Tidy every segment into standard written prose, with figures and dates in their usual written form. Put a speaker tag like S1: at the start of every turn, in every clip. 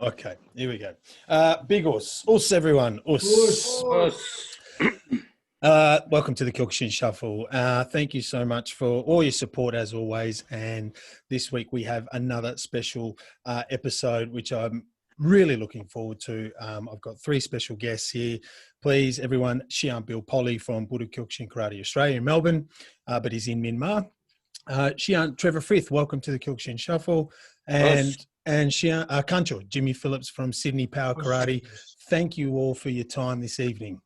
S1: Okay, here we go. Big us everyone, us.
S2: Us.
S1: Welcome to the Kyokushin Shuffle. Thank you so much for all your support as always. And this week we have another special episode, which I'm really looking forward to. I've got three special guests here. Please, everyone, Shihan Bill Polly from Buddha Kyokushin Karate Australia in Melbourne, but he's in Myanmar. Shihan Trevor Frith, welcome to the Kyokushin Shuffle. And Shihan Kancho Jimmy Phillips from Sydney Power Karate. Thank you all for your time this evening.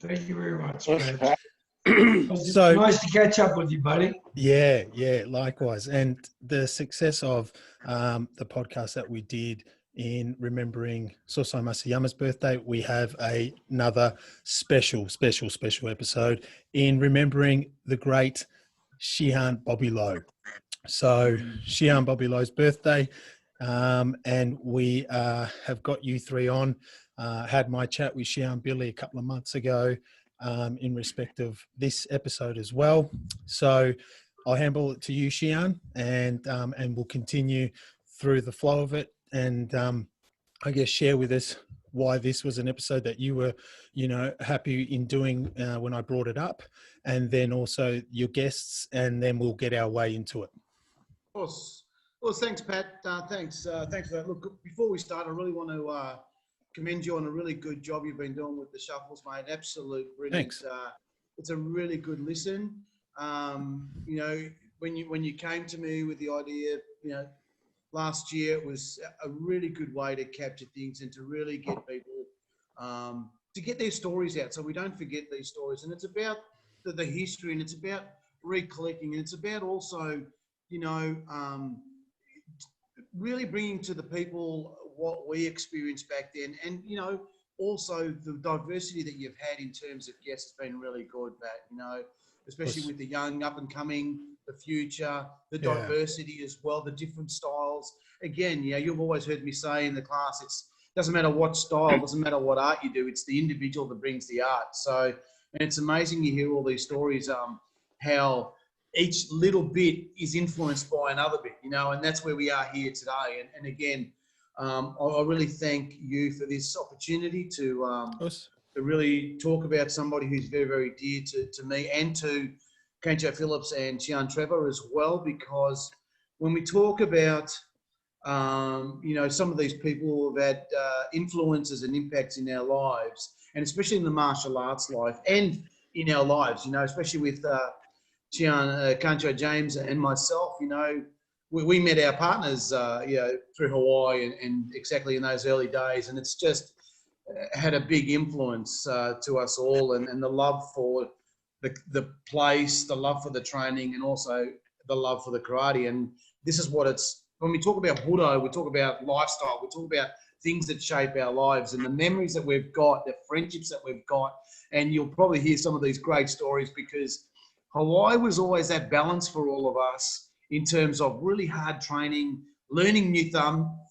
S3: Thank you very much,
S2: Us.
S3: Pat.
S1: So
S3: Nice to catch up with you, buddy.
S1: Yeah, likewise. And the success of the podcast that we did in remembering Sosai Masayama's birthday, we have another special episode in remembering the great Shihan Bobby Lowe. So Shihan Bobby Lowe's birthday, and we have got you three on. Had my chat with Shihan Billy a couple of months ago in respect of this episode as well. So I'll handle it to you, Shihan, and we'll continue through the flow of it, and I guess share with us why this was an episode that you were, happy in doing when I brought it up, and then also your guests, and then we'll get our way into it.
S4: Of course. Well, thanks, Pat. Thanks for that. Look, before we start, I really want to commend you on a really good job you've been doing with the shuffles, mate. Absolute brilliant.
S1: Thanks.
S4: It's a really good listen. When you came to me with the idea, last year, it was a really good way to capture things and to really get people to get their stories out, so we don't forget these stories. And it's about the history, and it's about recollecting, and it's about also, really bringing to the people what we experienced back then, and also the diversity that you've had in terms of guests has been really good, Pat. Especially with the young, up and coming, the future, the diversity as well, the different styles. Again, you've always heard me say in the class, it doesn't matter what style, doesn't matter what art you do, it's the individual that brings the art. So, and it's amazing you hear all these stories, how each little bit is influenced by another bit, and that's where we are here today. And again, I really thank you for this opportunity to really talk about somebody who's very, very dear to me and to Kancho Phillips and Shihan Trevor as well, because when we talk about, some of these people who have had influences and impacts in our lives, and especially in the martial arts life and in our lives, especially with Shihan, Kancho James and myself, we met our partners, through Hawaii and exactly in those early days. And it's just had a big influence to us all, and the love for the place, the love for the training, and also the love for the karate. And this is what when we talk about Buddha, we talk about lifestyle, we talk about things that shape our lives and the memories that we've got, the friendships that we've got. And you'll probably hear some of these great stories, because Hawaii was always that balance for all of us in terms of really hard training, learning new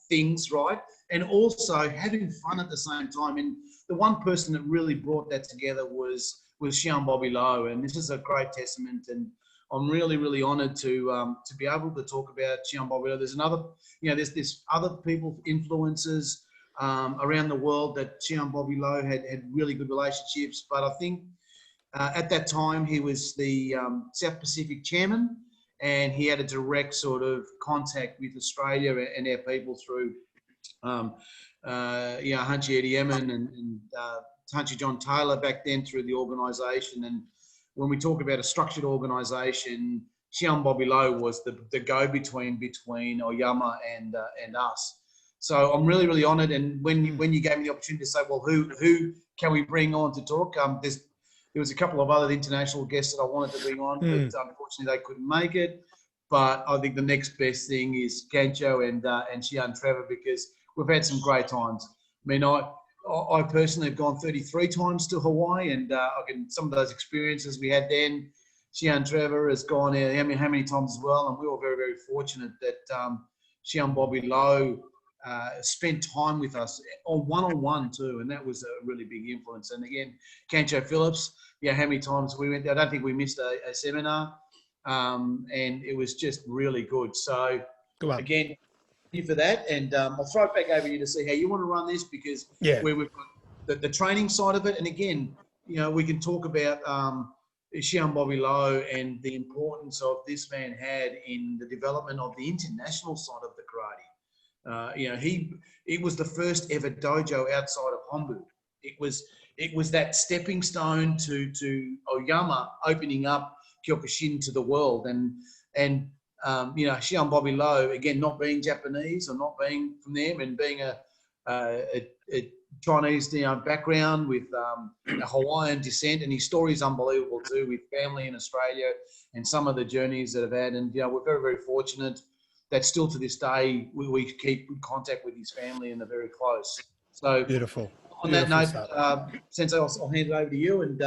S4: things, right? And also having fun at the same time. And the one person that really brought that together was Shihan Bobby Lowe. And this is a great testament. And I'm really, really honored to be able to talk about Shihan Bobby Lowe. There's there's other people, influences around the world that Shihan Bobby Lowe had really good relationships. But I think at that time, he was the South Pacific chairman, and he had a direct sort of contact with Australia and our people through, Hunchy Eddie Emin and Hunchy John Taylor back then through the organisation. And when we talk about a structured organisation, Shihan Bobby Lowe was the go-between between Oyama and us. So I'm really, really honoured. And when you gave me the opportunity to say, well, who can we bring on to talk? There was a couple of other international guests that I wanted to bring on, but unfortunately they couldn't make it. But I think the next best thing is Kancho and Shihan Trevor, because we've had some great times. I mean, I personally have gone 33 times to Hawaii, and some of those experiences we had then. Shihan Trevor has gone out how many times as well, and we were very, very fortunate that Shihan Bobby Lowe spent time with us on one-on-one too, and that was a really big influence. And again, Kancho Phillips, how many times we went? I don't think we missed a seminar, and it was just really good. So again, you for that. And I'll throw it back over to you to see how you want to run this, because
S1: Yeah.
S4: where we've got the training side of it. And again, you know, we can talk about Shihan Bobby Lowe and the importance of this man had in the development of the international side of the karate. You know, it was the first ever dojo outside of Hamburg. It was that stepping stone to Oyama opening up Kyokushin to the world. And you know, Shihan Bobby Lowe, again, not being Japanese or not being from them, and being a Chinese, you know, background with a Hawaiian descent, and his story is unbelievable too, with family in Australia and some of the journeys that have had. And you know, we're very, very fortunate that still to this day we keep in contact with his family and are very close. So
S1: Beautiful.
S4: on
S1: Beautiful
S4: that
S1: start.
S4: note, Sensei, I'll hand it over to you and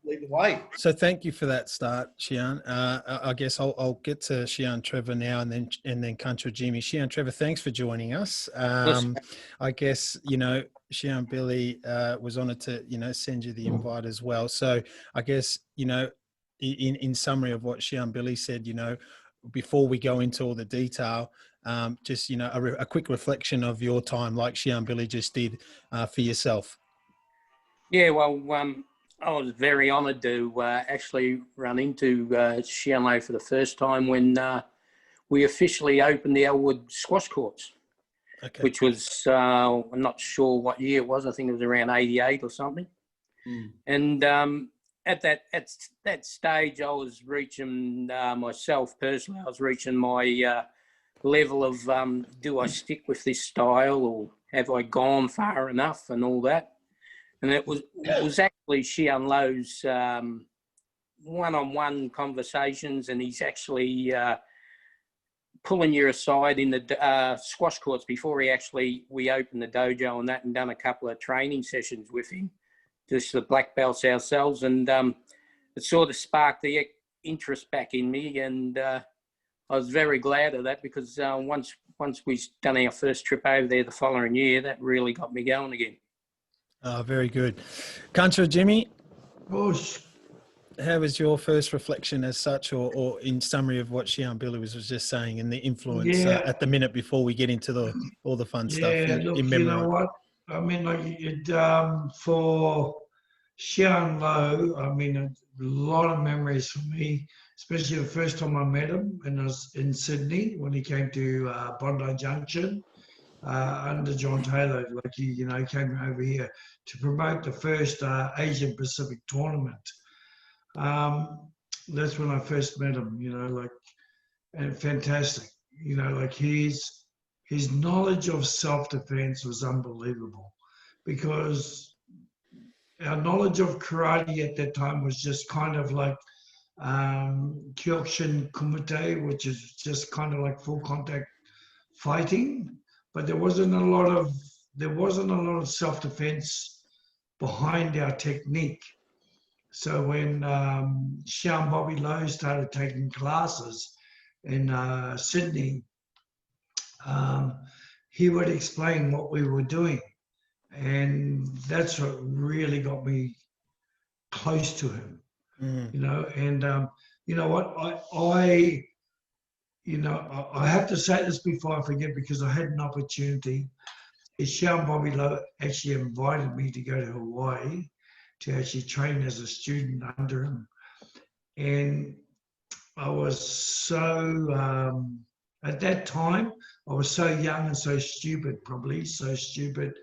S4: lead the way.
S1: So thank you for that start, Shihan. I guess I'll get to Shihan, Trevor now, and then Kancho Jimmy. Shihan, Trevor, thanks for joining us. I guess, you know, Shihan Billy was honoured to, you know, send you the invite as well. So I guess, you know, in summary of what Shihan Billy said, you know, before we go into all the detail, just, you know, a quick reflection of your time, like Shihan Billy just did for yourself.
S2: Yeah, well, I was very honoured to actually run into Shihan Lowe for the first time when we officially opened the Elwood squash courts, which was, I'm not sure what year it was. I think it was around 88 or something. And at that stage, I was reaching myself personally. I was reaching my level of do I stick with this style, or have I gone far enough, and all that. And it was actually Shihan Lowe's one-on-one conversations, and he's actually pulling you aside in the squash courts before we opened the dojo and that, and done a couple of training sessions with him, just the black belts ourselves. And it sort of sparked the interest back in me, and I was very glad of that, because once we done our first trip over there the following year, that really got me going again.
S1: Very good. Kancho Jimmy,
S3: Bush.
S1: how was your first reflection as such, or in summary of what Shihan Billy was just saying, and the influence at the minute before we get into all the fun stuff
S3: Look,
S1: in memory?
S3: you know what? I mean, like, for Shihan Lowe, I mean, a lot of memories for me, especially the first time I met him when I was in Sydney, when he came to Bondi Junction. Under John Taylor, like he came over here to promote the first Asian Pacific tournament. That's when I first met him, you know, like, and fantastic, you know, like his knowledge of self-defense was unbelievable, because our knowledge of karate at that time was just kind of like Kyokushin Kumite, which is just kind of like full contact fighting. But there wasn't a lot of self-defense behind our technique. So when Shihan Bobby Lowe started taking classes in Sydney, he would explain what we were doing, and that's what really got me close to him. You know, and you know what, I have to say this before I forget, because I had an opportunity. Shihan Bobby Lowe actually invited me to go to Hawaii to actually train as a student under him. And I was so, at that time, I was so young and so stupid, probably so stupid,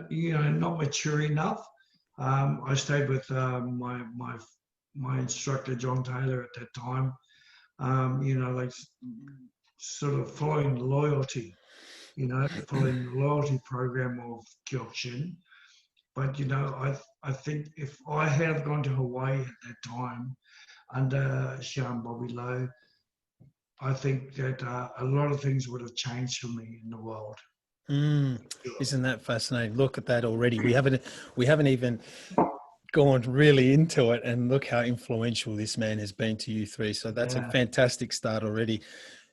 S3: you know, not mature enough. I stayed with my instructor, John Taylor, at that time. You know, like sort of following loyalty, you know, following the loyalty program of Kyokushin. But, you know, I think if I had gone to Hawaii at that time under Shihan Bobby Lowe, I think that a lot of things would have changed for me in the world.
S1: Isn't that fascinating? Look at that already. We haven't even gone really into it, and look how influential this man has been to you three. So that's a fantastic start already.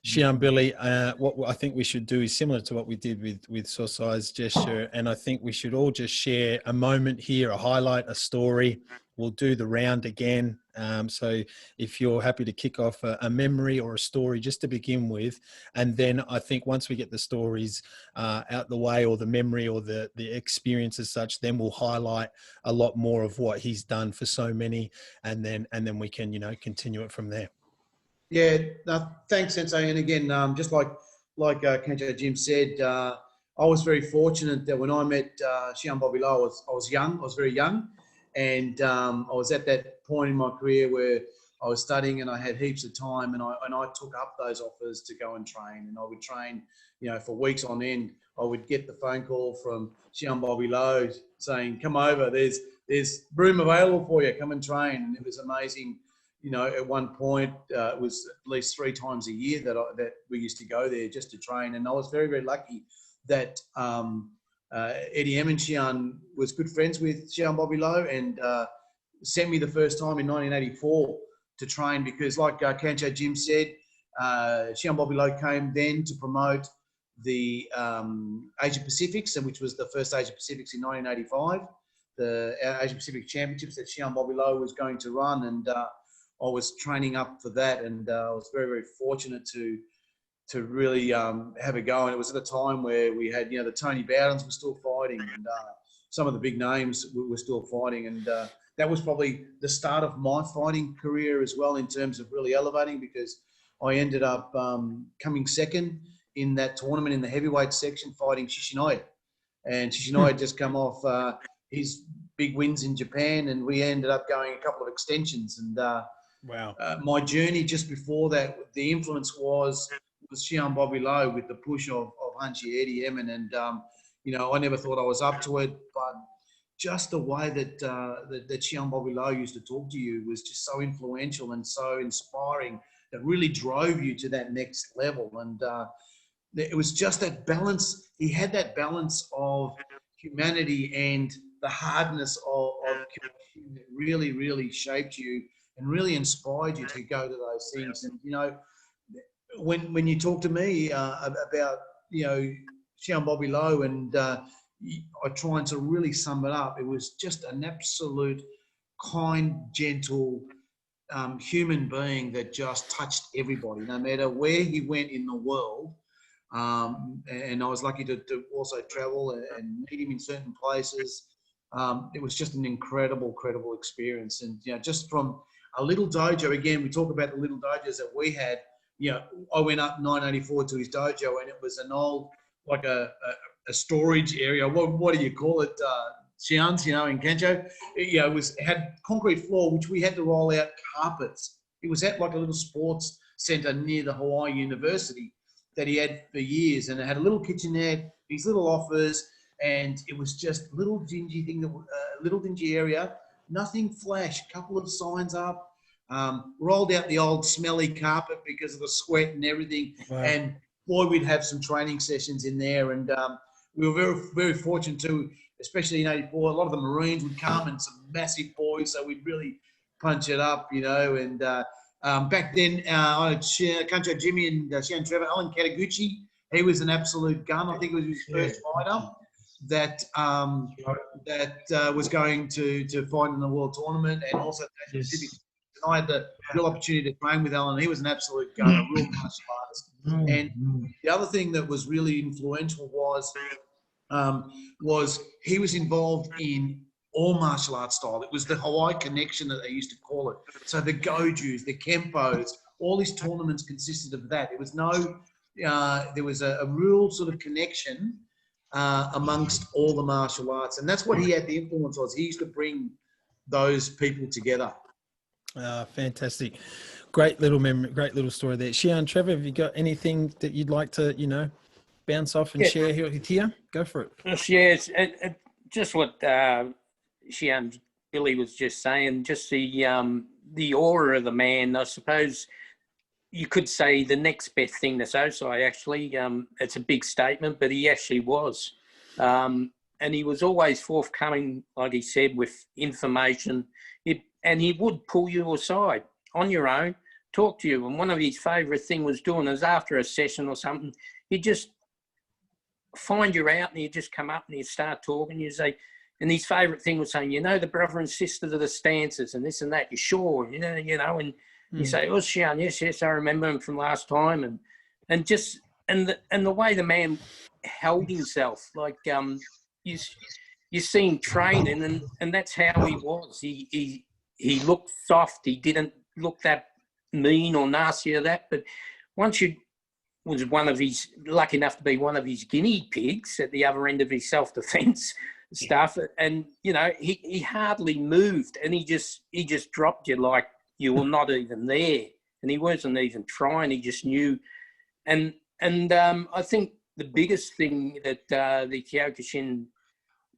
S1: Shihan Billy, what I think we should do is similar to what we did with Sosai's gesture, and I think we should all just share a moment here, a highlight, a story, we'll do the round again. So if you're happy to kick off a memory or a story just to begin with, and then I think once we get the stories out the way, or the memory or the experience as such, then we'll highlight a lot more of what he's done for so many, and then we can, you know, continue it from there.
S4: Yeah, no, thanks, Sensei. And again, just like Kancho Jim said, I was very fortunate that when I met Shihan Bobby Lowe, I was young. I was very young, and I was at that point in my career where I was studying and I had heaps of time, and I took up those offers to go and train, and I would train, you know, for weeks on end. I would get the phone call from Shihan Bobby Lowe saying, "Come over. There's room available for you. Come and train." And it was amazing. You know, at one point, it was at least 3 times a year that we used to go there just to train. And I was very, very lucky that Eddie M and Shihan was good friends with Shihan Bobby Lowe, and sent me the first time in 1984 to train, because like Kancho Jim said, Shihan Bobby Lowe came then to promote the Asia Pacifics, and which was the first Asia Pacifics in 1985, the Asia Pacific Championships that Shihan Bobby Lowe was going to run. And I was training up for that, and I was very, very fortunate to really have a go. And it was at a time where we had, you know, the Tony Bowdens were still fighting, and some of the big names were still fighting. And that was probably the start of my fighting career as well, in terms of really elevating, because I ended up coming second in that tournament in the heavyweight section, fighting Shishinoi. And Shishinoi had just come off his big wins in Japan, and we ended up going a couple of extensions. And
S1: Wow.
S4: My journey just before that, the influence was Shihan Bobby Lowe with the push of Hanshi Eddie Emin. And, you know, I never thought I was up to it, but just the way that Shihan Bobby Lowe used to talk to you was just so influential and so inspiring, that really drove you to that next level. And it was just that balance. He had that balance of humanity and the hardness of Kyokushin that really, really shaped you and really inspired you to go to those things. And, you know, when you talk to me about, you know, Shihan Bobby Lowe, and I try and to really sum it up, it was just an absolute kind, gentle human being that just touched everybody, no matter where he went in the world. And I was lucky to also travel and meet him in certain places. It was just an incredible experience. And, you know, just from a little dojo, again, we talk about the little dojos that we had. You know, I went up 1984 to his dojo, and it was an old, like a storage area. What do you call it? Shihans, you know, in Kancho. You know, it had concrete floor, which we had to roll out carpets. It was at like a little sports center near the Hawaii University that he had for years, and it had a little kitchenette, these little offers, and it was just a little dingy thing, little dingy area, nothing flash, a couple of signs up, rolled out the old smelly carpet because of the sweat and everything. Wow. And boy, we'd have some training sessions in there, and we were very, very fortunate to, especially in '84, a lot of the Marines would come, and some massive boys, so we'd really punch it up, you know. And back then, I had Kancho Jimmy and Trevor, Alan Kataguchi. He was an absolute gun. I think it was his first fighter that was going to fight in the world tournament, and also Pacific. And I had the real opportunity to train with Alan. He was an absolute gun, a real martial artist. And the other thing that was really influential was he was involved in all martial arts style. It was the Hawaii connection that they used to call it. So the Gojus, the Kempos, all these tournaments consisted of that. It was there was a real sort of connection amongst all the martial arts. And that's what he had the influence was. He used to bring those people together.
S1: Fantastic. Great little memory, great little story there. Shihan, Trevor, have you got anything that you'd like to, you know, bounce off and share here? Go for it.
S2: Yes, just what Shihan Billy was just saying, just the aura of the man. I suppose you could say the next best thing to Sosai, actually. It's a big statement, but he actually was. And he was always forthcoming, like he said, with information. And he would pull you aside on your own, talk to you. And one of his favourite things was doing is after a session or something, he'd just find you out and he'd just come up and he'd start talking. You'd say, And his favourite thing was saying, the brother and sister to the stances and this and that. You sure? And you say, oh, Shihan, yes, I remember him from last time. And the way the man held himself, like you see him training, and that's how he was. He looked soft. He didn't look that mean or nasty or that. But once you was lucky enough to be one of his guinea pigs at the other end of his self-defense stuff, and he hardly moved, and he just dropped you like you were not even there, and he wasn't even trying. He just knew, and I think the biggest thing that the Kyokushin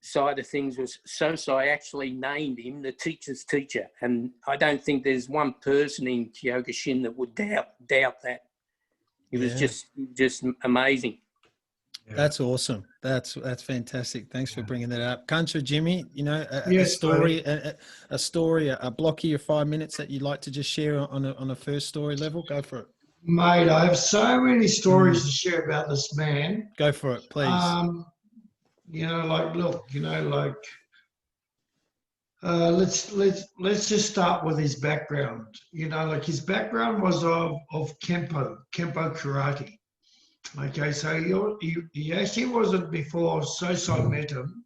S2: side of things was Sosai actually named him the teacher's teacher, and I don't think there's one person in Kyokushin that would doubt that. It was just amazing.
S1: Yeah. That's awesome. That's fantastic. Thanks for bringing that up. Kancho Jimmy, a story, a block of your 5 minutes that you'd like to just share on a first story level. Go for it.
S3: Mate, I have so many stories to share about this man.
S1: Go for it, please.
S3: Let's just start with his background. His background was of Kempo karate. Okay, so he actually wasn't, before Sosai met him,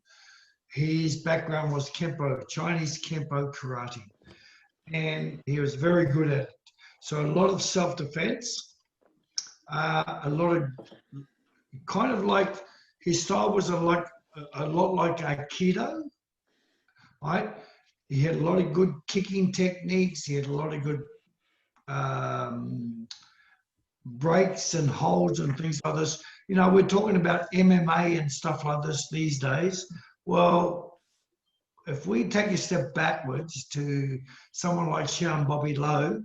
S3: his background was Kempo, Chinese Kempo karate. And he was very good at it. So a lot of self-defense, a lot of kind of like, his style was a lot like Aikido, right? He had a lot of good kicking techniques. He had a lot of good breaks and holds and things like this. We're talking about MMA and stuff like this these days. Well, if we take a step backwards to someone like Shihan Bobby Lowe,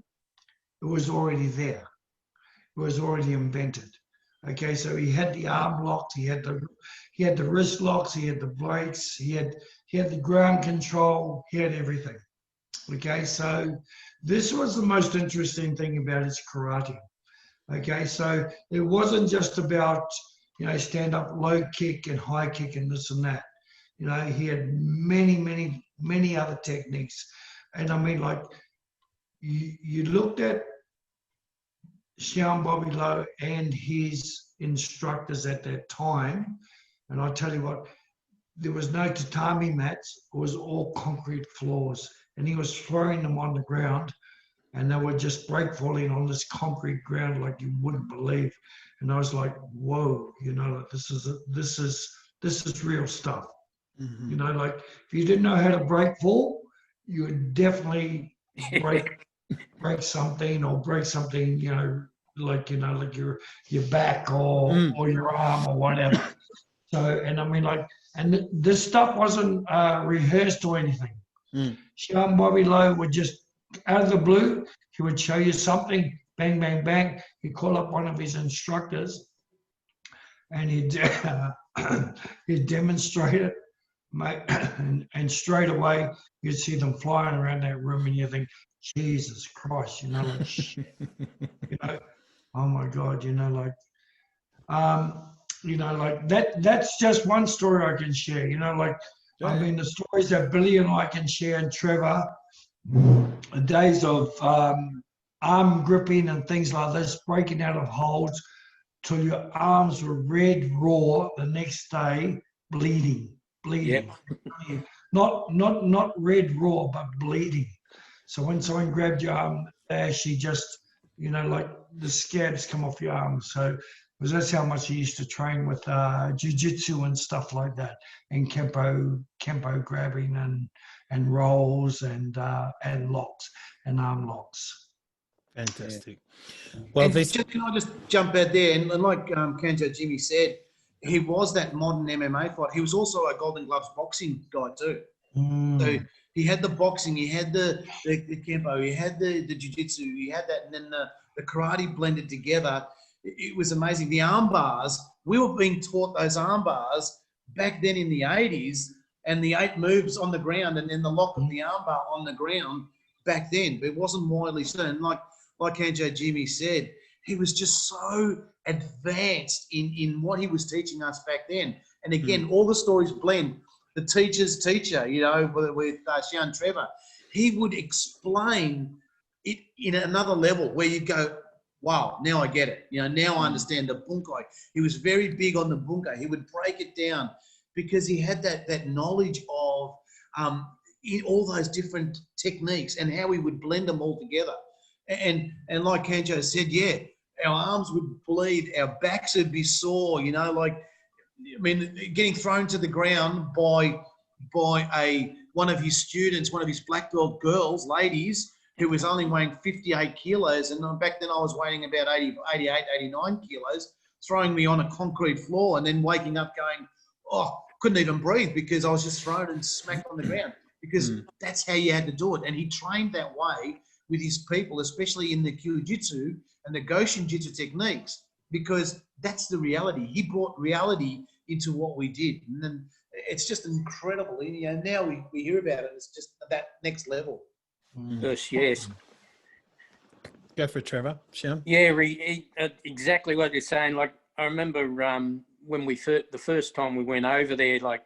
S3: it was already there. It was already invented. Okay, so he had the arm locks, he had the wrist locks, he had the breaks, he had the ground control, he had everything. Okay, so this was the most interesting thing about his karate. Okay, so it wasn't just about, stand up, low kick and high kick and this and that. He had many other techniques. And I mean, like, you looked at Shihan Bobby Lowe and his instructors at that time, and I tell you what, there was no tatami mats. It was all concrete floors, and he was throwing them on the ground, and they were just break falling on this concrete ground like you wouldn't believe. And I was like, whoa, this is real stuff. Mm-hmm. Like, if you didn't know how to break fall, you would definitely break something, or break something, like your back or your arm or whatever. So, and I mean, like, and this stuff wasn't rehearsed or anything. Shihan Bobby Lowe would just, out of the blue, he would show you something, bang, bang, bang. He'd call up one of his instructors, and he'd demonstrate it, mate, and straight away you'd see them flying around that room, and you think, Jesus Christ, like, oh my God, like that's just one story I can share, I mean, the stories that Billy and I can share, and Trevor, the days of arm gripping and things like this, breaking out of holds till your arms were red raw the next day, bleeding. Yep. Not red raw, but bleeding. So when someone grabbed your arm, they actually just, like the scabs come off your arm. So, because that's how much he used to train with jiu-jitsu and stuff like that, and kempo grabbing and rolls and locks and arm locks.
S1: Fantastic.
S4: Yeah.
S1: Well,
S4: can I just jump out there, and like Kancho Jimmy said, he was that modern MMA fighter. He was also a Golden Gloves boxing guy too. So he had the boxing, he had the kempo, he had the jiu-jitsu, he had that, and then the karate blended together. It was amazing. The arm bars, we were being taught those arm bars back then in the 80s, and the 8 moves on the ground, and then the lock of the arm bar on the ground back then. But it wasn't widely seen. Like Kancho Jimmy said, he was just so advanced in what he was teaching us back then. And again, all the stories blend. the teacher's teacher, you know, with Shihan Trevor. He would explain it in another level where you go, wow, now I get it. You know, now I understand the bunkai. He was very big on the bunkai. He would break it down because he had that knowledge of all those different techniques and how we would blend them all together. And like Kancho said, yeah, our arms would bleed, our backs would be sore, you know, like, I mean, getting thrown to the ground by one of his students, one of his black belt girls, ladies, who was only weighing 58 kilos. And back then I was weighing about 88, 89 kilos, throwing me on a concrete floor and then waking up going, oh, couldn't even breathe because I was just thrown and smacked on the ground, because that's how you had to do it. And he trained that way with his people, especially in the Kyujitsu and the Goshin Jitsu techniques, because that's the reality. He brought reality into what we did. And then it's just incredible. You know, now we hear about it. It's just that next level.
S2: Yes.
S1: Go for it, Trevor. Shihan?
S2: Yeah, exactly what you're saying. Like, I remember when the first time we went over there, like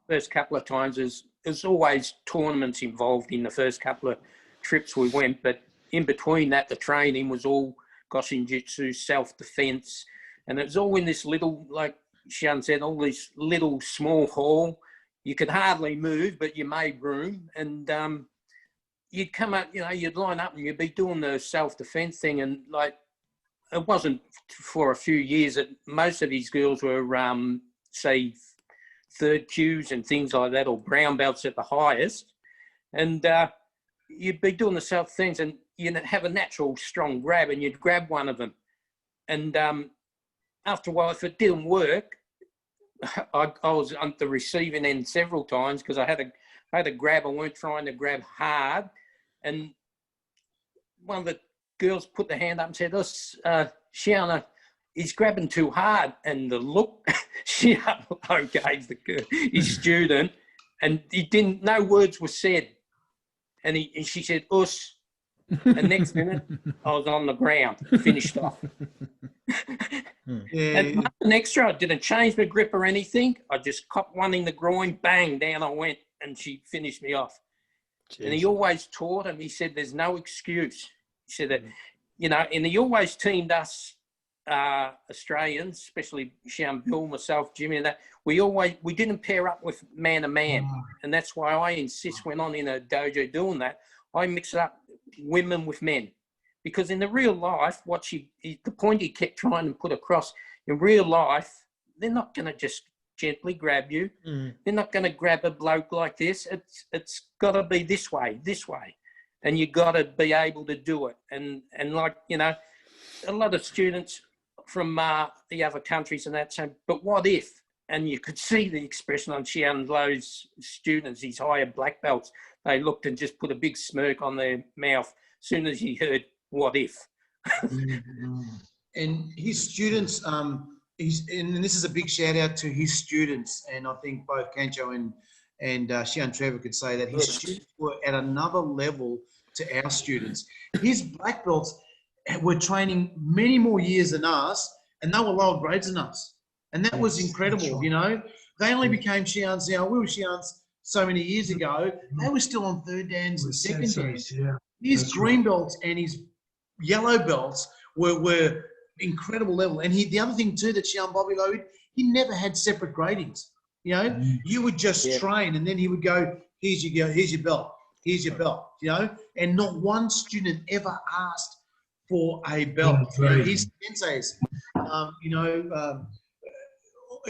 S2: first couple of times, there's always tournaments involved in the first couple of trips we went, but in between that, the training was all Goshin Jitsu, self-defense, and it was all in this little, like Shihan said, all this little small hall. You could hardly move, but you made room, and you'd come up, you know, you'd line up and you'd be doing the self-defense thing, and like, it wasn't for a few years that most of these girls were, say, third Qs and things like that, or brown belts at the highest, and you'd be doing the self-defense and you'd have a natural strong grab and you'd grab one of them. And after a while, if it didn't work, I was on the receiving end several times because I had a grab. I weren't trying to grab hard. And one of the girls put their hand up and said, oh, Shihan, he's grabbing too hard. And the look, Shihan gave his student, and no words were said. And she said, us. And next minute, I was on the ground, finished off.
S4: Yeah.
S2: And nothing extra. I didn't change my grip or anything. I just copped one in the groin, bang, down I went, and she finished me off. Jeez. And he always taught him, he said, there's no excuse. He said that, you know, and he always teamed us Australians, especially Shihan, Bill, myself, Jimmy, and that. We didn't pair up with man to man. And that's why I insist when I'm in a dojo doing that, I mix it up women with men. Because in the real life, the point he kept trying to put across, in real life, they're not going to just gently grab you. They're not going to grab a bloke like this. It's got to be this way. And you got to be able to do it. And like, you know, a lot of students from the other countries and that saying, but what if? And you could see the expression on Shihan Lowe's students, these higher black belts. They looked and just put a big smirk on their mouth as soon as he heard, what if?
S4: And his students, and this is a big shout out to his students, and I think both Kancho and Shihan Trevor could say that his students were at another level to our students. His black belts were training many more years than us, and they were lower grades than us. And that was incredible, right. You know. They only became Shihans now. We were Shihans so many years ago. They were still on third dans and second dans. Yeah. His green belts and his yellow belts were incredible level. And the other thing too that Shihan Bobby Lowe, he never had separate gradings. You know, you would just train, and then he would go, here's your belt, here's your belt, you know. And not one student ever asked for a belt. You know, his senseis,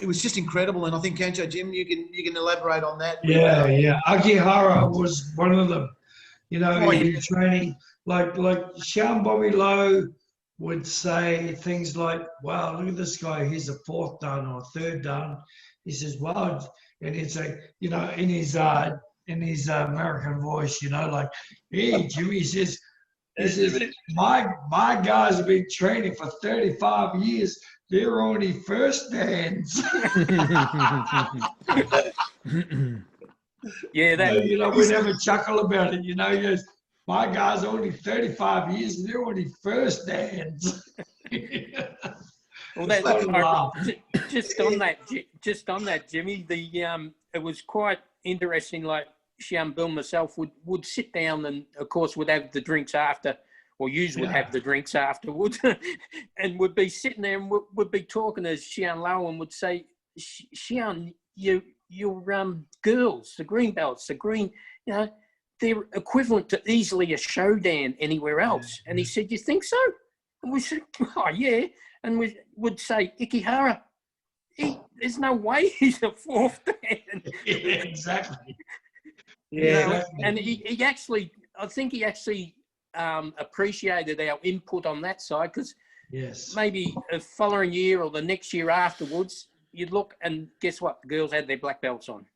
S4: it was just incredible. And I think Kancho, Jim, you can elaborate on that.
S3: Yeah. Akihara was one of them. You know, in training, like Shihan Bobby Lowe would say things like, wow, look at this guy, he's a fourth dan or a third dan. He says, wow, and he'd say, you know, in his American voice, you know, like, hey, Jimmy, he says, my guys have been training for 35 years. They're only first dans.
S2: Yeah,
S3: you know, we never chuckle about it. You know, he goes, my guy's only 35 years and they're only first dans.
S2: Well,
S3: Just
S2: that,
S3: fucking laugh.
S2: just on that, Jimmy. It was quite interesting. Like Shihan Bill myself would sit down and, of course, would have the drinks after, or yous would have the drinks afterwards, and would be sitting there and would be talking to Shihan Lowe and would say, Shihan, your girls, the green belts, they're equivalent to easily a Shodan anywhere else. And he said, you think so? And we said, oh, yeah. And we would say, Ikihara, there's no way he's a fourth Dan.
S3: Yeah, exactly.
S2: Yeah. And he actually, I think he actually appreciated our input on that side, because maybe the following year or the next year afterwards, you'd look and guess what? The girls had their black belts on.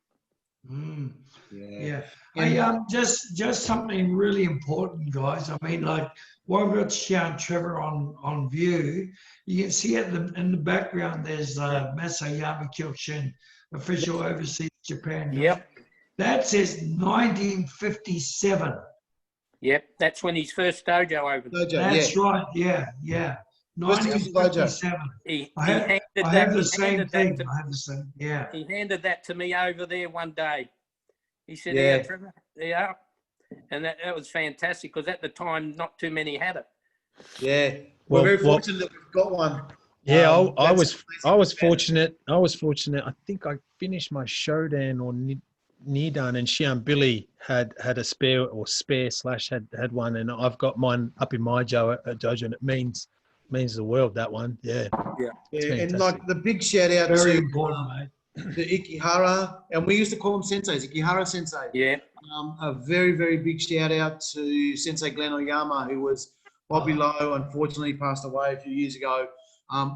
S3: Yeah. Hey, just something really important, guys. I mean, like, while we've got Shihan Trevor on view, you can see in the background there's Masayama Kyokushin, official overseas Japan.
S2: Yep.
S3: That says 1957.
S2: Yep, that's when his first dojo opened.
S3: That's right. Yeah. 1957. I have the same thing. Yeah.
S2: He handed that to me over there one day. He said, "Yeah, Trevor, yeah," and that was fantastic, because at the time not too many had it.
S4: Yeah, we're very fortunate that we've got one.
S1: Yeah, I was fortunate. I think I finished my Shodan or Nidan, and Shihan Billy had a spare had one, and I've got mine up in my dojo, and it means the world, that one. Yeah,
S4: and like the big shout out
S3: Very
S4: to
S3: important, mate.
S4: to Ikihara, and we used to call them senseis, Ikihara Sensei.
S2: Yeah.
S4: A very, very big shout out to Sensei Glenn Oyama, who was Bobby Lowe, unfortunately passed away a few years ago,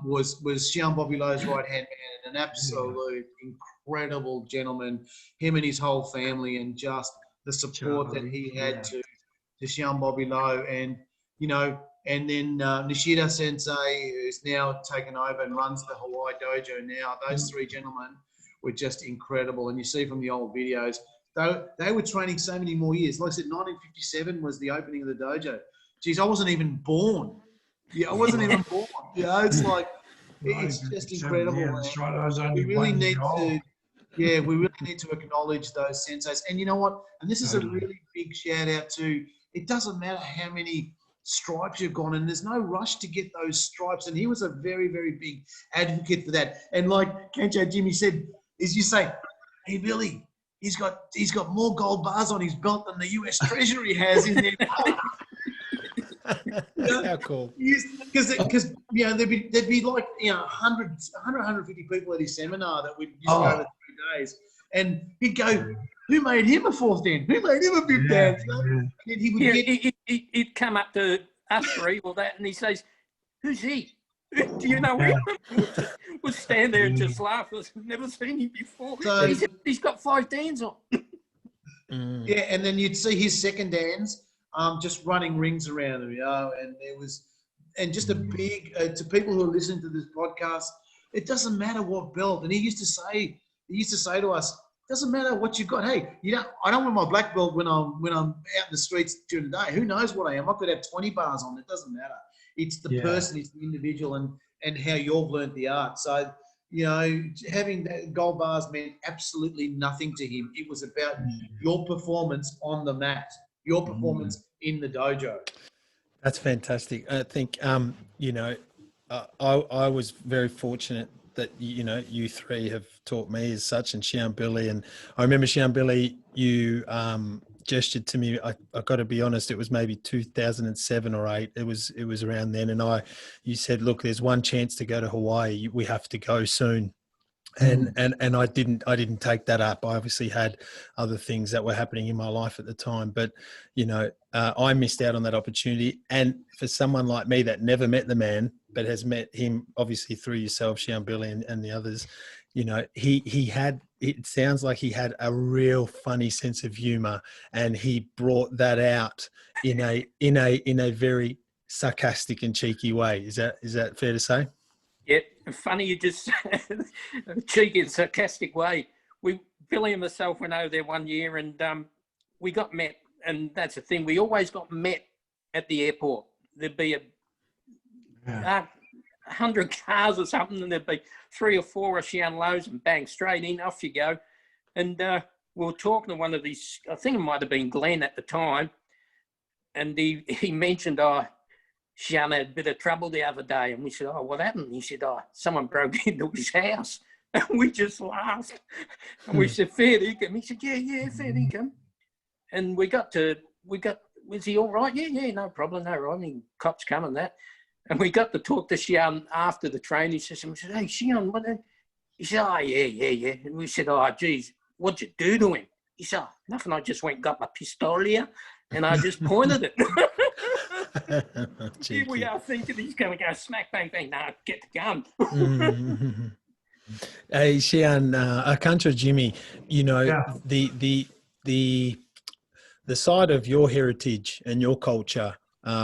S4: was Shihan Bobby Lowe's right-hand man, and an absolute incredible gentleman, him and his whole family, and just the support that he had to Shihan Bobby Lowe. And, and then Nishida Sensei, who's now taken over and runs the Hawaii dojo now. Those three gentlemen were just incredible. And you see from the old videos, they were training so many more years. Like I said, 1957 was the opening of the dojo. Geez, I wasn't even born. Yeah, I wasn't even born. It's like, it's just incredible.
S3: Yeah, that's right. I was only
S4: we really
S3: 1
S4: need
S3: year old.
S4: to, we really need to acknowledge those senseis. And you know what? And this is a really big shout out to, it doesn't matter how many stripes you've gone, and there's no rush to get those stripes. And he was a very, very big advocate for that. And like Kancho Jimmy said, is you say, hey, Billy, he's got more gold bars on his belt than the US Treasury has in there.
S1: How cool.
S4: Because there'd be like 100, 150 people at his seminar that would just go over 3 days, and he'd go, who made him a fourth Dan? Who made him a fifth Dan? And he would
S2: he'd come up to us three or that, and he says, who's he? Do you know him? We'll stand there and just laugh. I've never seen him before. So, he's got 5 Dans on.
S4: Yeah, and then you'd see his second Dans just running rings around him, and there was, and just a big, to people who are listening to this podcast, it doesn't matter what belt. And he used to say to us, it doesn't matter what you've got. Hey, I don't want my black belt when I'm out in the streets during the day. Who knows what I am? I could have 20 bars on. It doesn't matter. It's the person, it's the individual, and how you've learned the art. So, having that gold bars meant absolutely nothing to him. It was about your performance on the mat, your performance in the dojo.
S1: That's fantastic. I think, I was very fortunate that, you three have taught me as such, and Shihan Billy. And I remember, Shihan Billy, you gestured to me, I got to be honest, it was maybe 2007 or 8. It was around then. And you said, look, there's one chance to go to Hawaii. We have to go soon. And I didn't take that up. I obviously had other things that were happening in my life at the time, but I missed out on that opportunity. And for someone like me that never met the man, but has met him obviously through yourself, Shihan Billy, and the others, it sounds like he had a real funny sense of humor, and he brought that out in a very sarcastic and cheeky way. Is that fair to say?
S2: Yeah, funny you just cheeky and sarcastic way. Billy and myself went over there one year, and we got met, and that's the thing. We always got met at the airport. There'd be 100 cars or something, and there'd be 3 or 4 Shihan Lowes, and bang, straight in, off you go. And we were talking to one of these, I think it might have been Glenn at the time, and he mentioned, Shihan had a bit of trouble the other day. And we said, what happened? He said, someone broke into his house. And we just laughed. And we said, fair dinkum. He said, yeah, fair dinkum. And was he all right? Yeah, no problem, no right. I mean, cops come and that. And we got to talk to Shihan after the training session. We said, hey, Shihan, what? He said, yeah. And we said, geez, what'd you do to him? He said, nothing. I just went and got my pistolia and I just pointed it. Here we are thinking he's going to go smack, bang, bang. No, get the gun.
S1: Hey, Shihan, Kancho Jimmy, the side of your heritage and your culture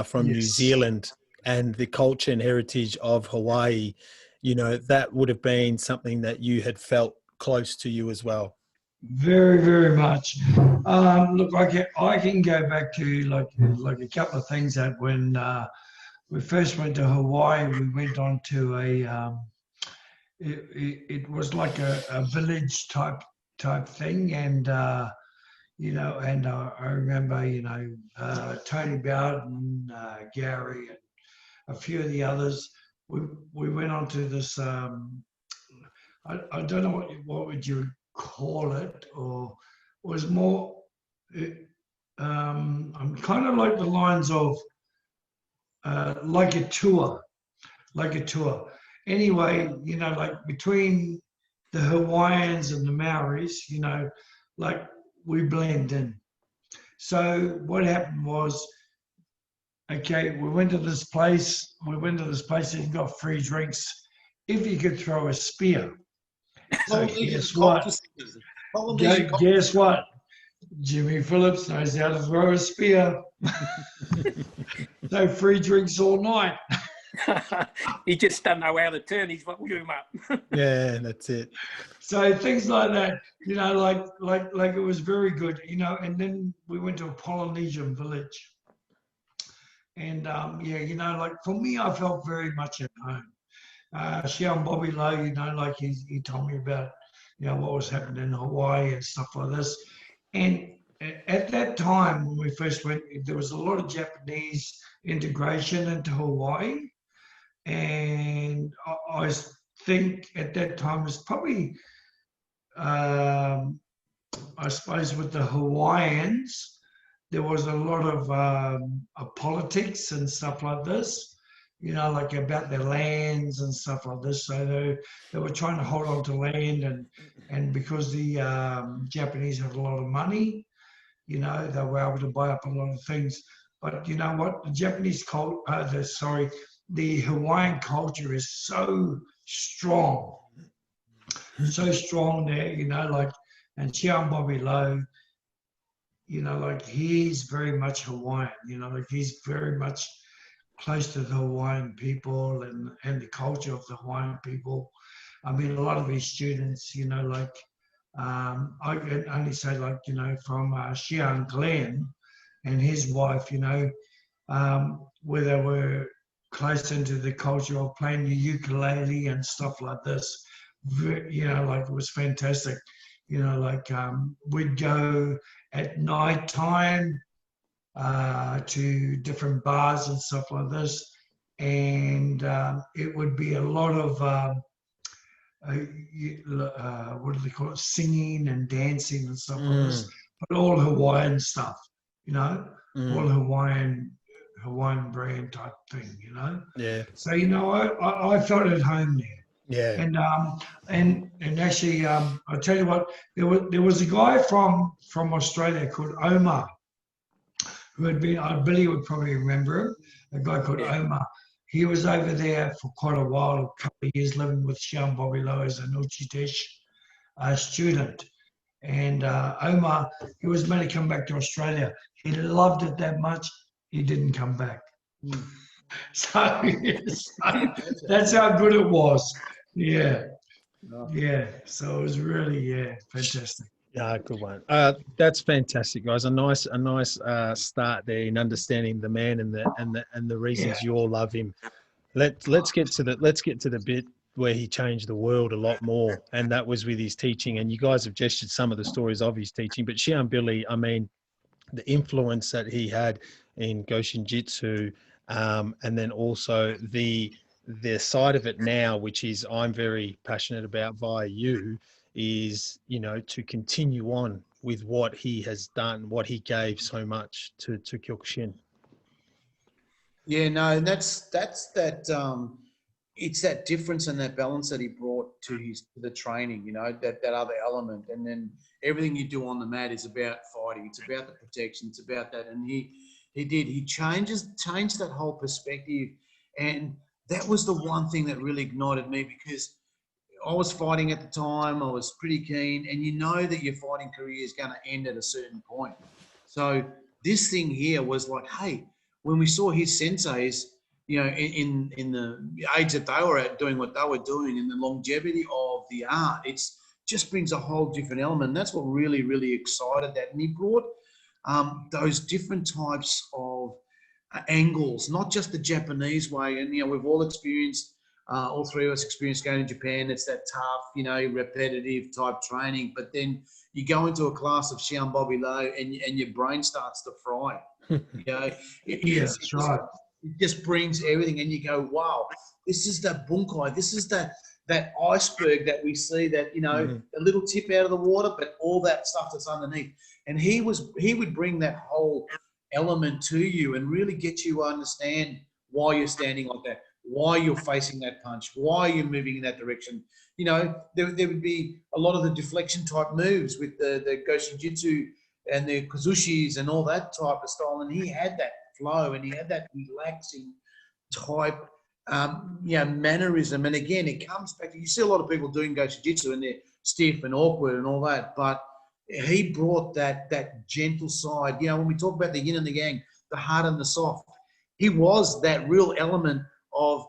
S1: from New Zealand and the culture and heritage of Hawaii, that would have been something that you had felt close to you as well.
S3: Very, very much. Look, I can go back to like a couple of things that when we first went to Hawaii, we went on to it was like a village type thing, and and I remember Tony Bowden, Gary, and a few of the others. We went on to this. I don't know what would you call it, or was more. I'm kind of like the lines of like a tour. Anyway, like between the Hawaiians and the Maoris, like we blend in. So what happened was, okay, we went to this place and you got free drinks if you could throw a spear. So guess what? Guess what? Jimmy Phillips knows how to throw a spear. So free drinks all night.
S2: He just doesn't know how to turn his volume up.
S1: Yeah, that's it.
S3: So things like that, like it was very good, and then we went to a Polynesian village. And like for me, I felt very much at home. Shihan Bobby Lowe, like he told me about, what was happening in Hawaii and stuff like this. And at that time, when we first went, there was a lot of Japanese integration into Hawaii. And I think at that time it was probably, I suppose with the Hawaiians, there was a lot of politics and stuff like this, like about their lands and stuff like this. So they were trying to hold on to land, and because the Japanese had a lot of money, they were able to buy up a lot of things. But you know what? The Japanese the Hawaiian culture is so strong there, and Shihan Bobby Lowe, like he's very much Hawaiian, like he's very much close to the Hawaiian people and the culture of the Hawaiian people. I mean, a lot of his students, like I can only say, like, from Shihan Glenn and his wife, where they were close into the culture of playing the ukulele and stuff like this. Like it was fantastic. We'd go at night time to different bars and stuff like this, and it would be a lot of what do they call it, singing and dancing and stuff like this, but all Hawaiian stuff, all Hawaiian brand type thing,
S1: Yeah.
S3: So I felt at home there.
S1: Yeah.
S3: And actually, I'll tell you what, there was a guy from Australia called Omar, who had been, Billy would probably remember him, a guy called Omar. He was over there for quite a while, a couple of years, living with Shihan Bobby Lowe as an Uchitesh student. And Omar, he was meant to come back to Australia. He loved it that much, he didn't come back. So that's how good it was. Yeah. Yeah. So it was really, fantastic.
S1: Yeah, good one. That's fantastic, guys. A nice start there in understanding the man and the reasons you all love him. Let's get to the bit where he changed the world a lot more, and that was with his teaching. And you guys have gestured some of the stories of his teaching, but Shihan Billy, I mean, the influence that he had in Goshin Jitsu, and then also the side of it now, which is I'm very passionate about via you, is, you know, to continue on with what he has done, what he gave so much to Kyokushin.
S4: Yeah, no, and that's that. It's that difference and that balance that he brought to the training. You know, that other element, and then everything you do on the mat is about fighting. It's about the protection. It's about that, and he changed that whole perspective, and that was the one thing that really ignited me, because I was fighting at the time. I was pretty keen, and you know that your fighting career is going to end at a certain point. So this thing here was like, hey, when we saw his senseis, you know, in the age that they were at, doing what they were doing, and the longevity of the art, it's just brings a whole different element. And that's what really, really excited that. And he brought those different types of angles, not just the Japanese way. And, you know, we've all experienced, all three of us experienced going to Japan. It's that tough, you know, repetitive type training. But then you go into a class of Shihan Bobby Lowe, and your brain starts to fry. You know,
S3: That's right.
S4: It just brings everything, and you go, wow, this is that bunkai. This is that iceberg that we see, that, you know, a little tip out of the water, but all that stuff that's underneath. And he would bring that whole element to you and really get you to understand why you're standing like that, why you're facing that punch, why you're moving in that direction. You know, there would be a lot of the deflection type moves with the Goshin Jitsu and the Kazushis and all that type of style. And he had that flow, and he had that relaxing type, you know, mannerism. And again, it comes back to, you see a lot of people doing Goshin Jitsu and they're stiff and awkward and all that, but he brought that gentle side. You know, when we talk about the yin and the yang, the hard and the soft, he was that real element of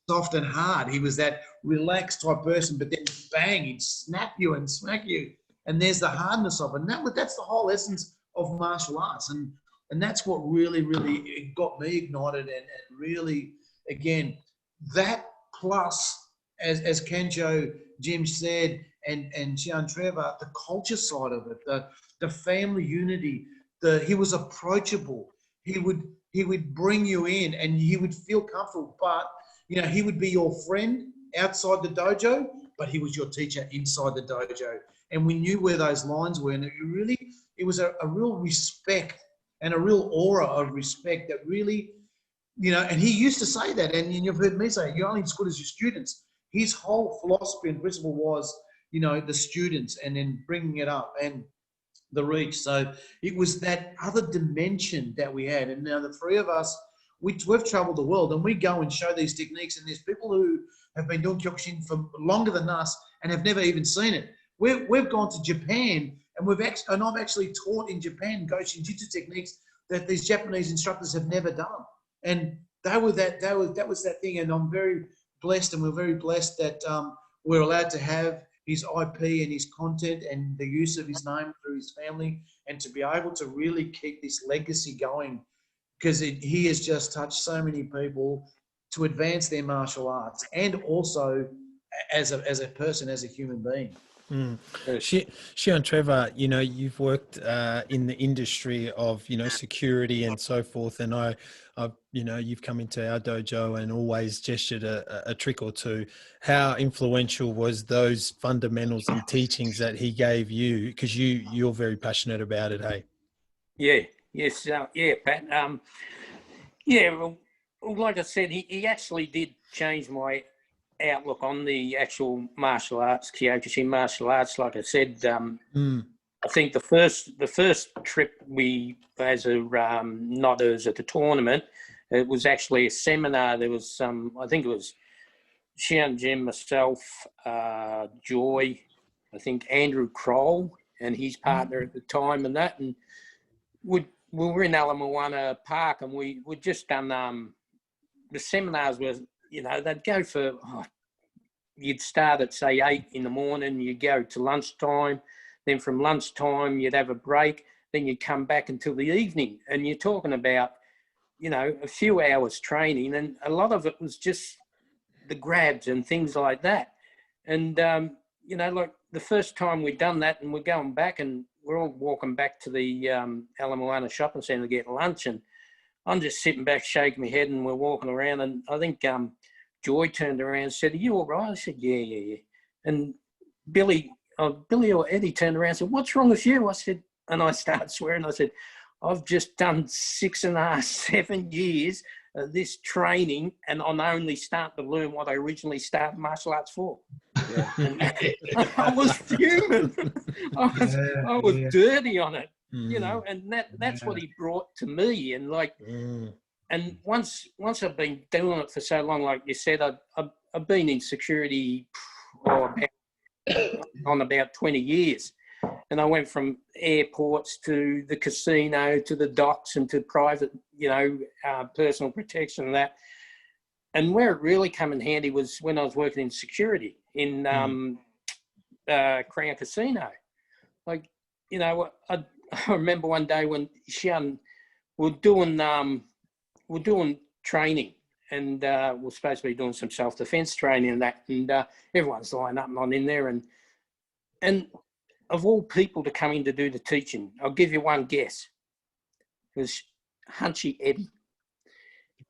S4: soft and hard. He was that relaxed type person, but then bang, he'd snap you and smack you. And there's the hardness of it. And that's the whole essence of martial arts. And that's what really, really got me ignited. And really, again, that plus, as Kancho Jim said, and Shihan Trevor, the culture side of it, the family unity, he was approachable. He would bring you in and he would feel comfortable, but, you know, he would be your friend outside the dojo, but he was your teacher inside the dojo. And we knew where those lines were. And it was a real respect and a real aura of respect that really, you know, and he used to say that, and you've heard me say, you're only as good as your students. His whole philosophy and principle was, you know, the students, and then bringing it up and the reach. So it was that other dimension that we had. And now the three of us, we've traveled the world, and we go and show these techniques, and there's people who have been doing Kyokushin for longer than us and have never even seen it. We've gone to Japan, and I've actually taught in Japan Goshin Jitsu techniques that these Japanese instructors have never done. And that was that thing. And I'm very blessed, and we're very blessed that we're allowed to have his IP and his content and the use of his name through his family, and to be able to really keep this legacy going, because he has just touched so many people to advance their martial arts, and also as a person, as a human being.
S1: Shihan, Trevor, you know, you've worked in the industry of, you know, security and so forth, and I've, you know, you've come into our dojo and always gestured a trick or two. How influential was those fundamentals and teachings that he gave you? Because you're very passionate about it, hey?
S2: Yeah, yes, yeah, Pat. Yeah, well, like I said, he actually did change my outlook on the actual martial arts, Kyokushin martial arts. Like I said, I think the first trip we, as a not as at the tournament, it was actually a seminar. There was I think it was Shihan Jim, myself, Joy, I think Andrew Kroll and his partner at the time, and we were in Ala Moana Park, and we'd just done the seminars were, you know, they'd go for, you'd start at, say, 8 in the morning, you'd go to lunchtime, then from lunchtime you'd have a break, then you'd come back until the evening. And you're talking about, you know, a few hours training, and a lot of it was just the grabs and things like that. And, you know, like the first time we'd done that, and we're going back, and we're all walking back to the Ala Moana shopping centre to get lunch, and I'm just sitting back shaking my head, and we're walking around, and I think Joy turned around and said, "Are you all right?" I said, yeah. And Billy or Eddie turned around and said, "What's wrong with you?" I said, and I started swearing. I said, "I've just done 6.5, 7 years of this training, and I'm only starting to learn what I originally started martial arts for."
S1: Yeah.
S2: And I was fuming. I was dirty on it, you know, and that's what he brought to me. And like, and once I've been doing it for so long, like you said, I've been in security about 20 years. And I went from airports to the casino to the docks and to private, you know, personal protection and that. And where it really came in handy was when I was working in security in Crown Casino. Like, you know, I remember one day when Shihan were doing training, and we're supposed to be doing some self-defense training and that, and everyone's lined up and I'm in there, and of all people to come in to do the teaching, I'll give you one guess. It was Hunchy Eddie.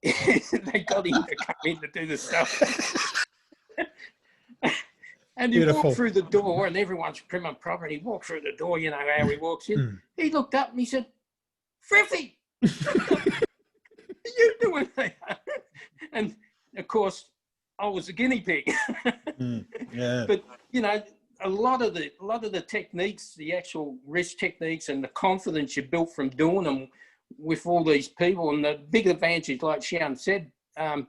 S2: They got him to come in to do the stuff. And he walked through the door, and everyone's prim and proper, and he walked through the door, you know how he walks in. He looked up and he said, "Frithy, what are you doing there?" And of course, I was a guinea pig.
S1: Yeah.
S2: But you know, a lot of the techniques, the actual wrist techniques, and the confidence you built from doing them with all these people, and the big advantage, like Shihan said, if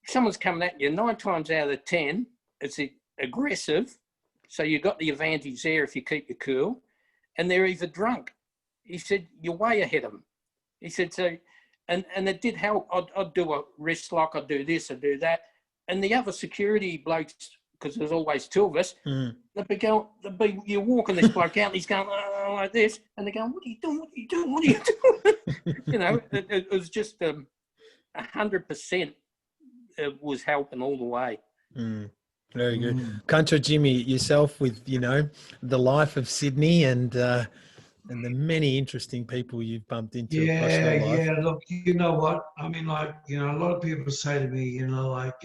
S2: someone's coming at you, 9 times out of 10, it's aggressive, so you've got the advantage there if you keep your cool, and they're either drunk. He said, "You're way ahead of them." He said, so, and it did help. I'd do a wrist lock, I'd do this, I'd do that, and the other security blokes, because there's always 2 of us, you're walking this bloke out, and he's going like this, and they're going, "What are you doing? What are you doing? What are you doing?" You know, it was just 100% was helping all the way.
S1: Very good. Kancho Jimmy, yourself with, you know, the life of Sydney and the many interesting people you've bumped into across your life.
S3: Yeah, look, you know what? I mean, like, you know, a lot of people say to me, you know, like,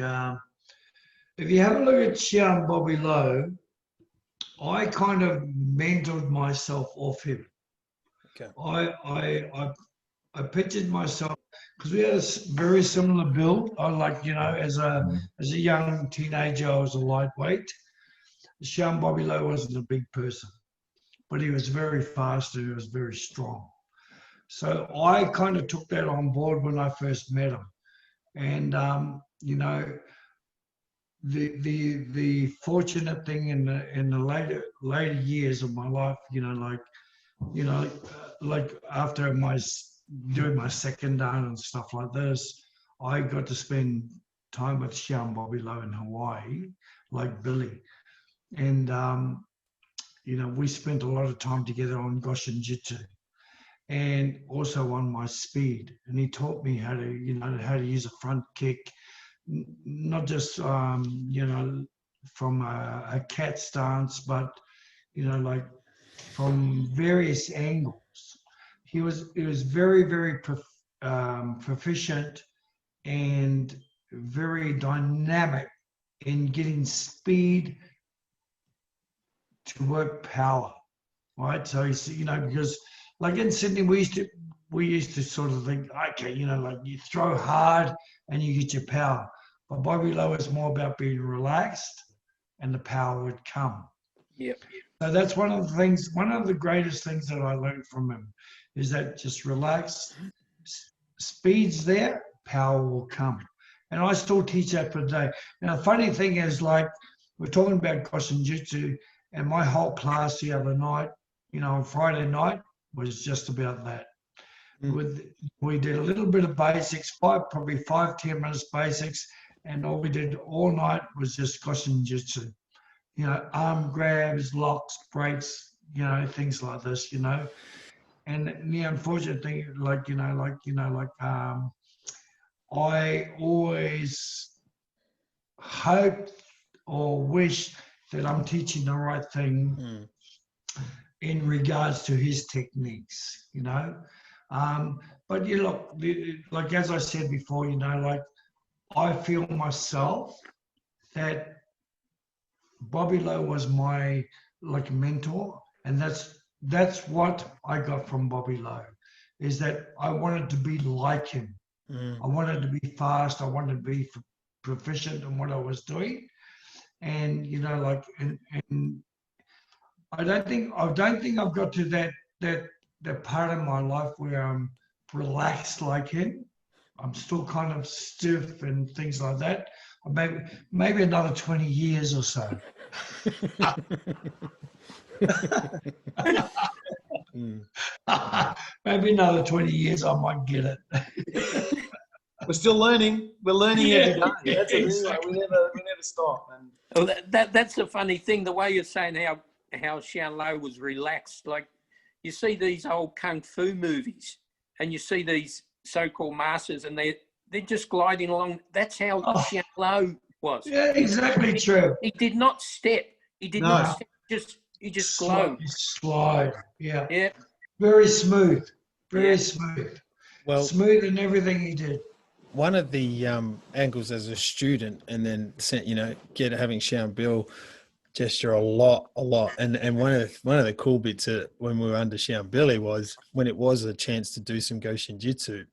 S3: if you have a look at Shihan Bobby Lowe, I kind of mentored myself off him.
S1: Okay.
S3: I pictured myself, because we had a very similar build. I like, you know, as a young teenager, I was a lightweight. Shihan Bobby Lowe wasn't a big person, but he was very fast and he was very strong. So I kind of took that on board when I first met him. And, you know, the fortunate thing in the later years of my life, you know, like after doing my second dan and stuff like this, I got to spend time with Shihan Bobby Lowe in Hawaii, like Billy. And, you know, we spent a lot of time together on Goshin Jitsu and also on my speed. And he taught me how to, you know, how to use a front kick, not just, you know, from a cat stance, but, you know, like from various angles. He was very, very proficient and very dynamic in getting speed to work power, right? So, you know, because like in Sydney, we used to sort of think, okay, you know, like you throw hard and you get your power. But Bobby Lowe is more about being relaxed and the power would come.
S2: Yep.
S3: So that's one of the greatest things that I learned from him is that just relax, speed's there, power will come. And I still teach that per day. Now, the funny thing is, like, we're talking about Goshin Jitsu, and my whole class the other night, you know, on Friday night, was just about that. We did a little bit of basics, probably 5-10 minutes basics, and all we did all night was just Goshin Jitsu. You know, arm grabs, locks, breaks, you know, things like this, you know. And the unfortunate thing, I always hope or wish that I'm teaching the right thing in regards to his techniques, you know. But you look, like as I said before, you know, like I feel myself that Bobby Lowe was my like mentor, and that's what I got from Bobby Lowe, is that I wanted to be like him. I wanted to be fast. I wanted to be proficient in what I was doing, and you know, like, and I don't think I've got to that part of my life where I'm relaxed like him. I'm still kind of stiff and things like that. Maybe another 20 years or so. Maybe another 20 years I might get it.
S4: We're still learning. We're learning every day. That's exactly. We never stop. And
S2: well, that's the funny thing. The way you're saying how Shihan Lowe was relaxed. Like you see these old kung fu movies, and you see these so-called masters, and they're just gliding along. That's how Shihan Lowe was.
S3: Yeah, exactly true.
S2: He did not step. He did not step. He just glowed.
S3: Slide. Yeah.
S2: Yeah.
S3: Very smooth. Very smooth.
S1: Well,
S3: smooth in everything he did.
S1: One of the angles as a student, and then having Shihan Bill gesture a lot, and one of the cool bits when we were under Shihan Billy was when it was a chance to do some Goshin Jitsu,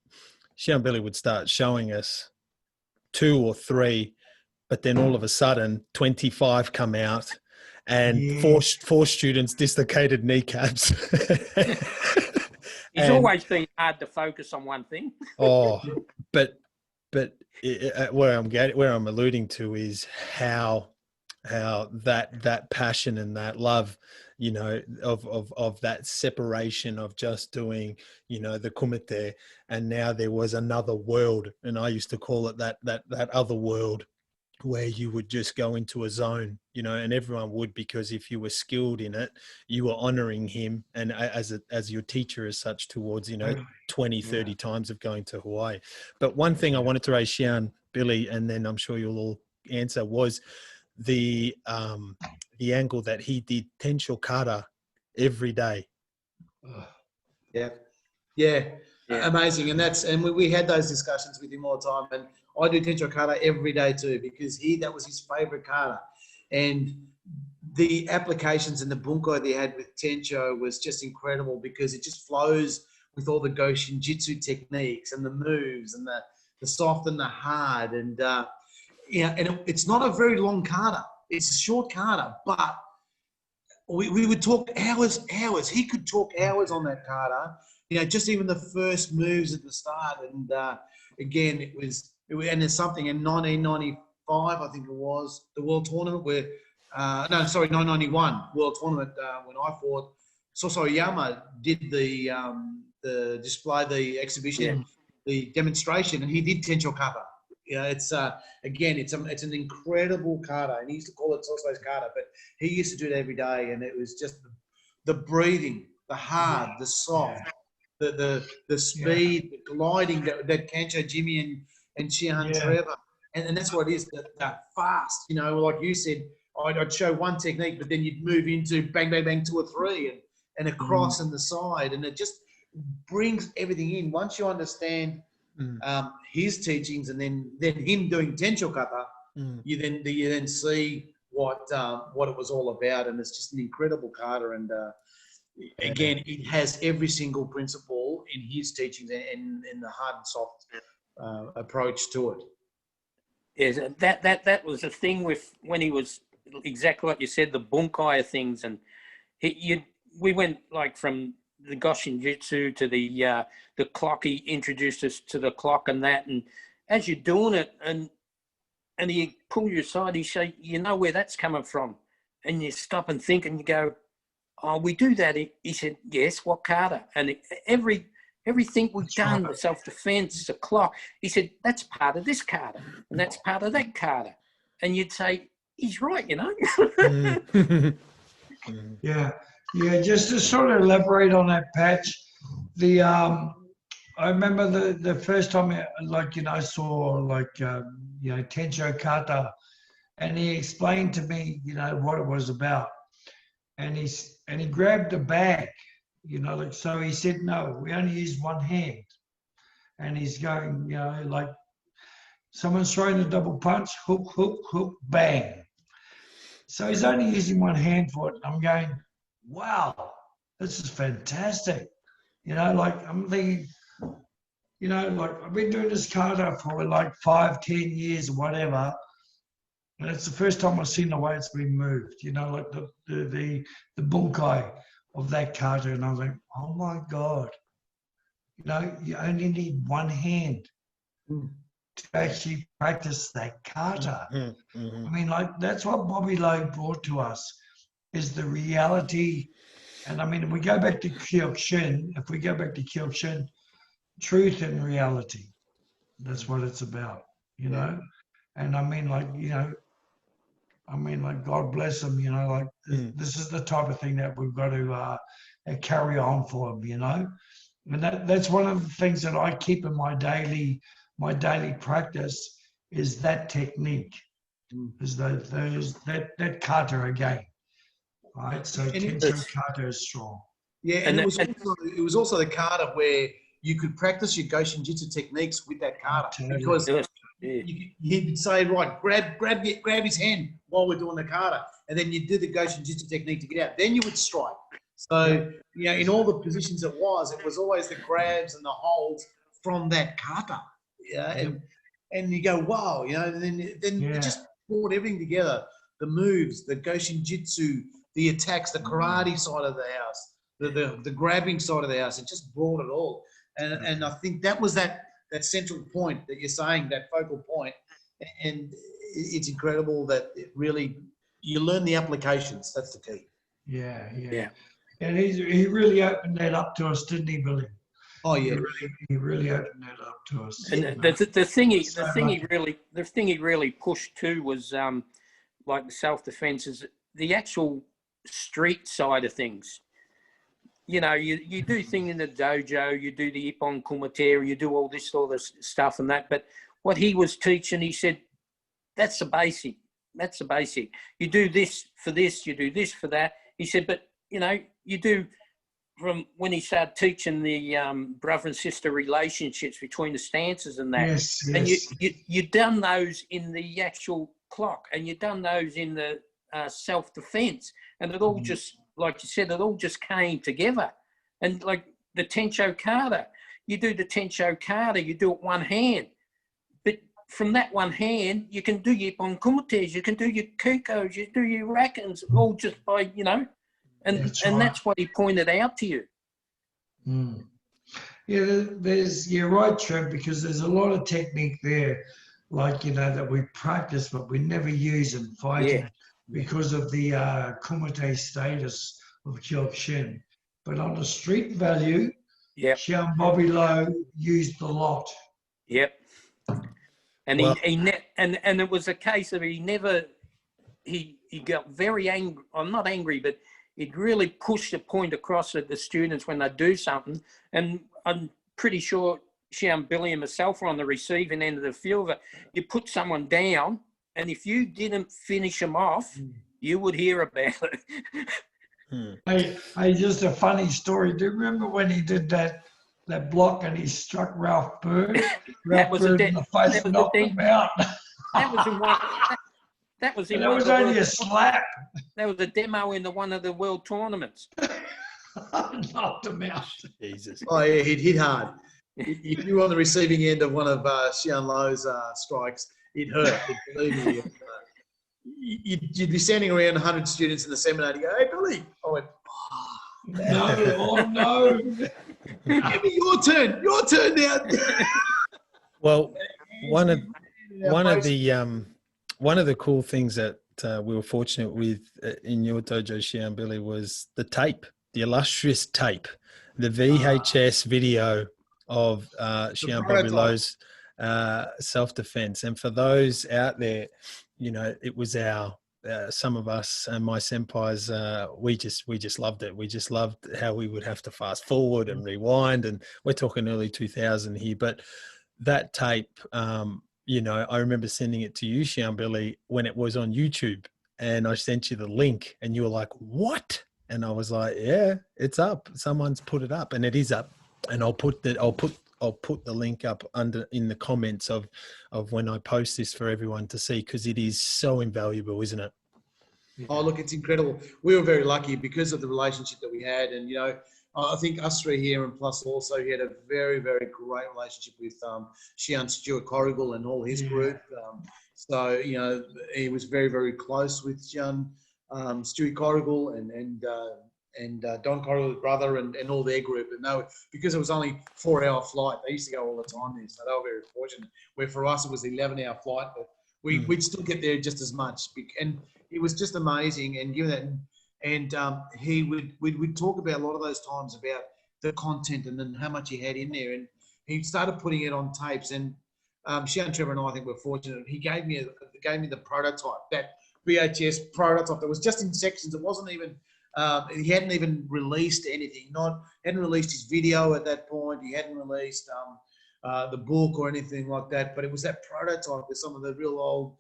S1: Shihan Billy would start showing us 2 or 3, but then all of a sudden 25 come out, and four students dislocated kneecaps.
S2: He's always been hard to focus on one thing.
S1: But where I'm alluding to is how that passion and that love, you know, of that separation of just doing, you know, the kumite, and now there was another world, and I used to call it that other world, where you would just go into a zone, you know, and everyone would, because if you were skilled in it, you were honoring him, and as your teacher as such, towards, you know, 20, 30 times of going to Hawaii. But one thing I wanted to raise, Shihan, Billy, and then I'm sure you'll all answer, was the angle that he did Tencho Kata every day.
S4: Yeah. Amazing. And we had those discussions with him all the time, and I do Tencho Kata every day too, because that was his favorite kata. And the applications and the bunkai that he had with Tencho was just incredible, because it just flows with all the Goshin Jitsu techniques and the moves and the soft and the hard. And, it's not a very long kata. It's a short kata, but we would talk hours. He could talk hours on that kata, you know, just even the first moves at the start. And again, it was, and there's something in 1995, I think it was, the World Tournament where, 1991 World Tournament when I fought, Sosoyama did the display, the exhibition, the demonstration, and he did Tencho Kata. You know, it's again, it's an incredible kata, and he used to call it Soso's kata, but he used to do it every day, and it was just the breathing, the hard, the soft, the speed, the gliding that Kancho Jimmy and Shihan Trevor, and that's what it is, that fast. You know, like you said, I'd show one technique, but then you'd move into bang, bang, bang, 2 or 3, and across and the side, and it just brings everything in. Once you understand his teachings, and then him doing Tencho Kata, you then see what it was all about, and it's just an incredible kata. And again, it has every single principle in his teachings and in the hard and soft approach to it.
S2: Yes, that was the thing with when he was exactly what you said, the bunkai things, and we went like from the Goshin Jitsu to the clock. He introduced us to the clock and that, and as you're doing it, and he pull you aside, he say, you know where that's coming from, and you stop and think, and you go, oh, we do that. He said, yes, what kata? And everything we've done, the self-defense, the clock, he said, that's part of this kata, and that's part of that kata. And you'd say, he's right, you know?
S3: Yeah, just to sort of elaborate on that, Patch, the I remember the first time, I saw Tencho Kata, and he explained to me, what it was about, and he grabbed a bag, so he said, no, we only use one hand, and he's going, like someone's throwing a double punch, hook, hook, hook, bang. So he's only using one hand for it. I'm going, wow, this is fantastic. I'm thinking, I've been doing this kata for like 5, 10 years or whatever. And it's the first time I've seen the way it's been moved, like the bunkai of that kata. And I was like, oh my God, you only need one hand to actually practice that kata.
S1: Mm-hmm.
S3: I mean, that's what Bobby Lowe brought to us, is the reality. And I mean, if we go back to Kyokushin, truth and reality, that's what it's about, And I mean, God bless them, this is the type of thing that we've got to carry on for them, And that's one of the things that I keep in my daily practice, is that technique, is that kata again, right? So Tencho kata is strong.
S4: Yeah, and it was also the kata where you could practice your Goshin Jitsu techniques with that kata, because he'd say, right, grab his hand while we're doing the kata, and then you do the Goshin Jitsu technique to get out. Then you would strike. So, in all the positions it was always the grabs and the holds from that kata. And you go, wow, and then it just brought everything together. The moves, the Goshin Jitsu, the attacks, the karate side of the house, the grabbing side of the house. It just brought it all. And I think that was that central point that you're saying, that focal point. And it's incredible that it really, you learn the applications. That's the key.
S3: Yeah. And he really opened that up to us, didn't he, Billy?
S4: Oh yeah,
S3: he really opened that up to us.
S2: And the thing he really pushed too was like the self-defense, is the actual street side of things. You do things in the dojo, you do the ippon kumite, you do all this stuff and that. But what he was teaching, he said, that's the basic. That's the basic. You do this for this, you do this for that. He said, but you do, from when he started teaching the brother and sister relationships between the stances and that.
S3: Yes.
S2: And you done those in the actual clock, and you done those in the self-defense, and it all just, like you said, it all just came together. And like the Tencho Kata, you do the Tencho Kata, you do it one hand, but from that one hand, you can do your ippon kumites, you can do your kukos, you do your rakens, all just by, and that's what he pointed out to you.
S3: Yeah, you're right, Trev, because there's a lot of technique there, that we practice, but we never use in fighting because of the kumite status of Kyokushin. But on the street value, Shihan Bobby Lowe used a lot.
S2: Yep. And and it was a case of he got very angry. I'm not angry, but he'd really push the point across at the students when they do something. And I'm pretty sure Shihan, Billy and myself were on the receiving end of the field that you put someone down, and if you didn't finish them off, you would hear about it.
S3: Hey, just a funny story. Do you remember when he did that block and he struck Ralph Bird? Ralph Bird in the face and knocked him out.
S2: That was in one. That was in.
S3: That was only a slap.
S2: That was a demo in one of the world tournaments.
S3: Knocked him out.
S1: Jesus.
S4: Oh yeah, he'd hit hard. If you were on the receiving end of one of Shihan Lowe's strikes, it hurt. Believe me. You'd be standing around 100 students in the seminar and you go, hey, Billy. I went,
S3: no.
S4: Give me your turn now.
S1: Well, one of the cool things that we were fortunate with in your dojo, Shihan, Billy, was the tape, the illustrious tape, the VHS video of Shihan Bobby Lowe's self-defense. And for those out there, it was our some of us and my senpais, we just loved it. We just loved how we would have to fast forward and rewind, and we're talking early 2000 here. But that tape, you know, I remember sending it to you, Shihan Billy, when it was on YouTube, and I sent you the link, and you were like, "What?" And I was like, "Yeah, it's up. Someone's put it up, and it is up." And I'll put the link up under in the comments of when I post this for everyone to see, because it is so invaluable, isn't it?
S4: Oh, look, it's incredible. We were very lucky because of the relationship that we had. And, you know, I think us three here, and plus also he had a very, very great relationship with Shihan Stuart Corrigal and all his group. So, you know, he was very, very close with Shihan Stuart Corrigal and Don Corrigal's brother and all their group. And they were, because it was only 4-hour flight, they used to go all the time there. So they were very fortunate. Where for us, it was an 11-hour flight, but we'd still get there just as much. And it was just amazing. And given that, and we'd talk about a lot of those times about the content and then how much he had in there. And he started putting it on tapes. And Shihan, Trevor, and I think we're fortunate. He gave me the prototype, that VHS prototype that was just in sections. It wasn't even. He hadn't even released anything. Hadn't released his video at that point. He hadn't released the book or anything like that. But it was that prototype with some of the real old,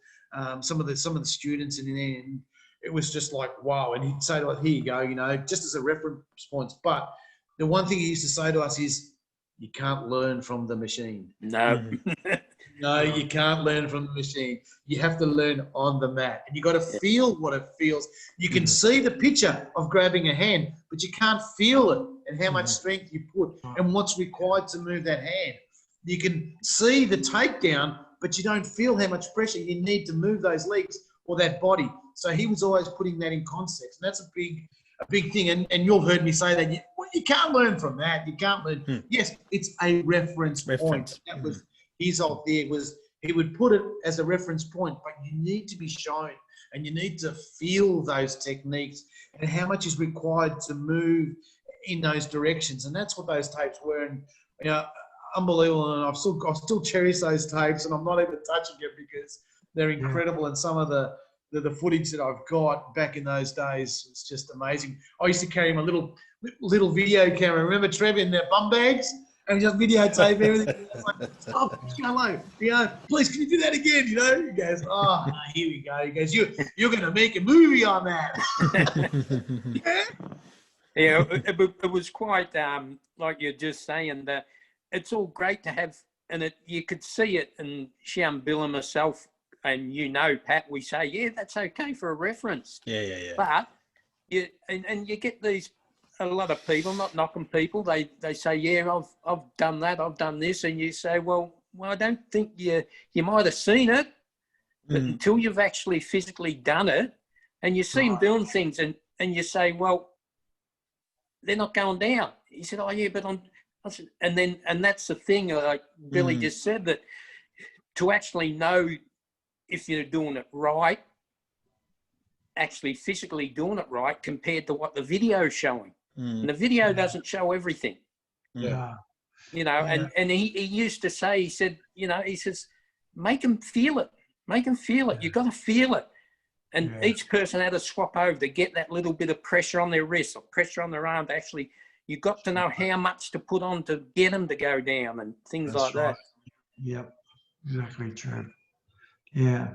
S4: some of the students in there. And it was just like, wow. And he'd say to us, "Here you go," you know, just as a reference point. But the one thing he used to say to us is, "You can't learn from the machine."
S2: No.
S4: No, you can't learn from the machine. You have to learn on the mat. And you got to feel what it feels. You can see the picture of grabbing a hand, but you can't feel it and how much strength you put and what's required to move that hand. You can see the takedown, but you don't feel how much pressure you need to move those legs or that body. So he was always putting that in context. And that's a big thing. And you've heard me say that. You can't learn from that. You can't learn. Yes, it's a reference point. That was his whole thing, was he would put it as a reference point, but you need to be shown and you need to feel those techniques and how much is required to move in those directions. And that's what those tapes were. And, you know, unbelievable. And I've still cherish those tapes, and I'm not even touching it because they're incredible. And some of the footage that I've got back in those days, it's just amazing. I used to carry my little video camera. Remember Trevor in their bum bags? And just videotape everything. It's like, "Oh, hello, you know, please can you do that again?" You know, he goes, "Oh, no, here we go." He goes, "You're going to make a movie on that."
S2: Yeah, it was quite like you're just saying, that it's all great to have, and you could see it. And Shihan, Bill, and myself, and you know, Pat, we say, "Yeah, that's okay for a reference."
S1: Yeah.
S2: But you get these. A lot of people, not knocking people, they say, "Yeah, I've done that, I've done this," and you say, well, I don't think you might have seen it, but until you've actually physically done it, and you see them doing things, and you say, well, they're not going down. He said, "Oh yeah, but and that's the thing, like Billy just said, that to actually know if you're doing it right, actually physically doing it right compared to what the video is showing. And the video doesn't show everything.
S3: Yeah.
S2: You know, and he used to say, he said, you know, he says, make them feel it. Make them feel it. You've got to feel it. And each person had to swap over to get that little bit of pressure on their wrist or pressure on their arm to actually, you've got to know how much to put on to get them to go down and things like that.
S3: Yep, exactly true. Yeah.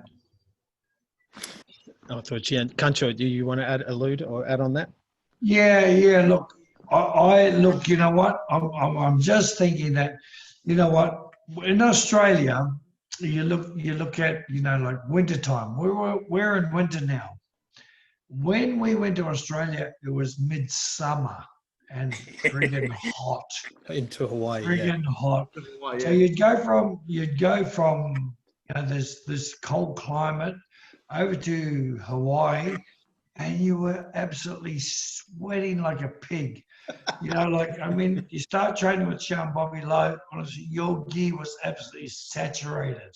S1: I thought, Kancho, do you want to allude or add on that?
S3: Yeah. Look, I look. You know what? I'm just thinking that, you know what? In Australia, you look at, you know, like wintertime. We're in winter now. When we went to Australia, it was midsummer and friggin' hot.
S1: Into Hawaii,
S3: Friggin' hot.
S4: Yeah.
S3: So you'd go from you know, this cold climate over to Hawaii, and you were absolutely sweating like a pig. You know, like, I mean, you start training with Shihan Bobby Lowe, honestly, your gear was absolutely saturated.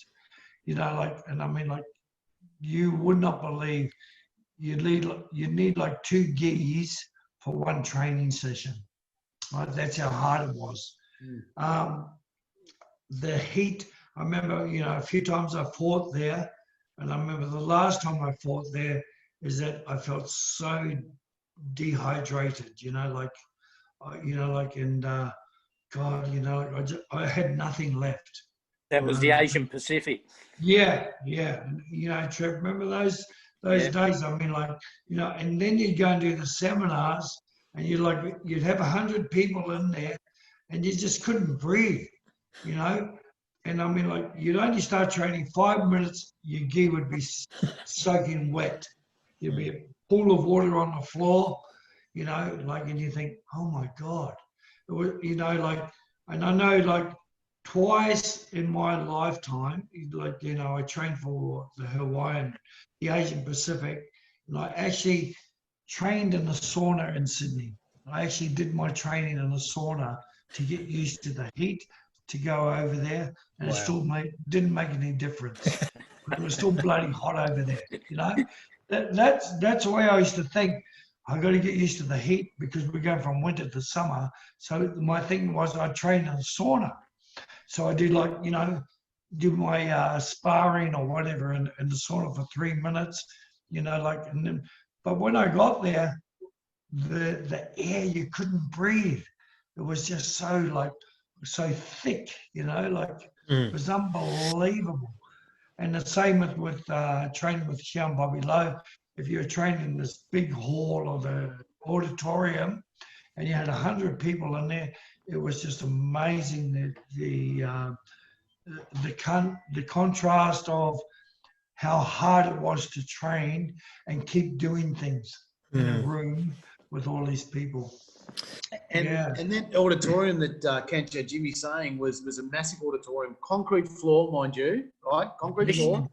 S3: You know, like, and I mean, like, you would not believe you need like 2 gears for one training session. Right? That's how hard it was. The heat, I remember, you know, a few times I fought there, and I remember the last time I fought there, is that I felt so dehydrated, and God, I had nothing left.
S2: That was the Asian Pacific.
S3: Yeah. And, Trev, remember those days? I mean, and then you'd go and do the seminars, and you'd have 100 people in there, and you just couldn't breathe, And I mean, you'd only start training 5 minutes, your gi would be soaking wet. There'd be a pool of water on the floor, and you think, oh my God. It was, and I know, twice in my lifetime, I trained for the Hawaiian, the Asian Pacific, and I actually trained in the sauna in Sydney. I actually did my training in the sauna to get used to the heat, to go over there, and it still didn't make any difference. It was still bloody hot over there, That's the way I used to think. I got to get used to the heat because we're going from winter to summer. So my thing was I trained in the sauna. So I did do my sparring or whatever in the sauna for 3 minutes, but when I got there, the air, you couldn't breathe. It was just so thick, it was unbelievable. And the same with training with Shihan Bobby Lowe. If you were training in this big hall or the auditorium and you had 100 people in there, it was just amazing the contrast of how hard it was to train and keep doing things in a room with all these people.
S4: And that auditorium that Kancho Jimmy's saying was a massive auditorium, concrete floor, mind you, right? Concrete floor,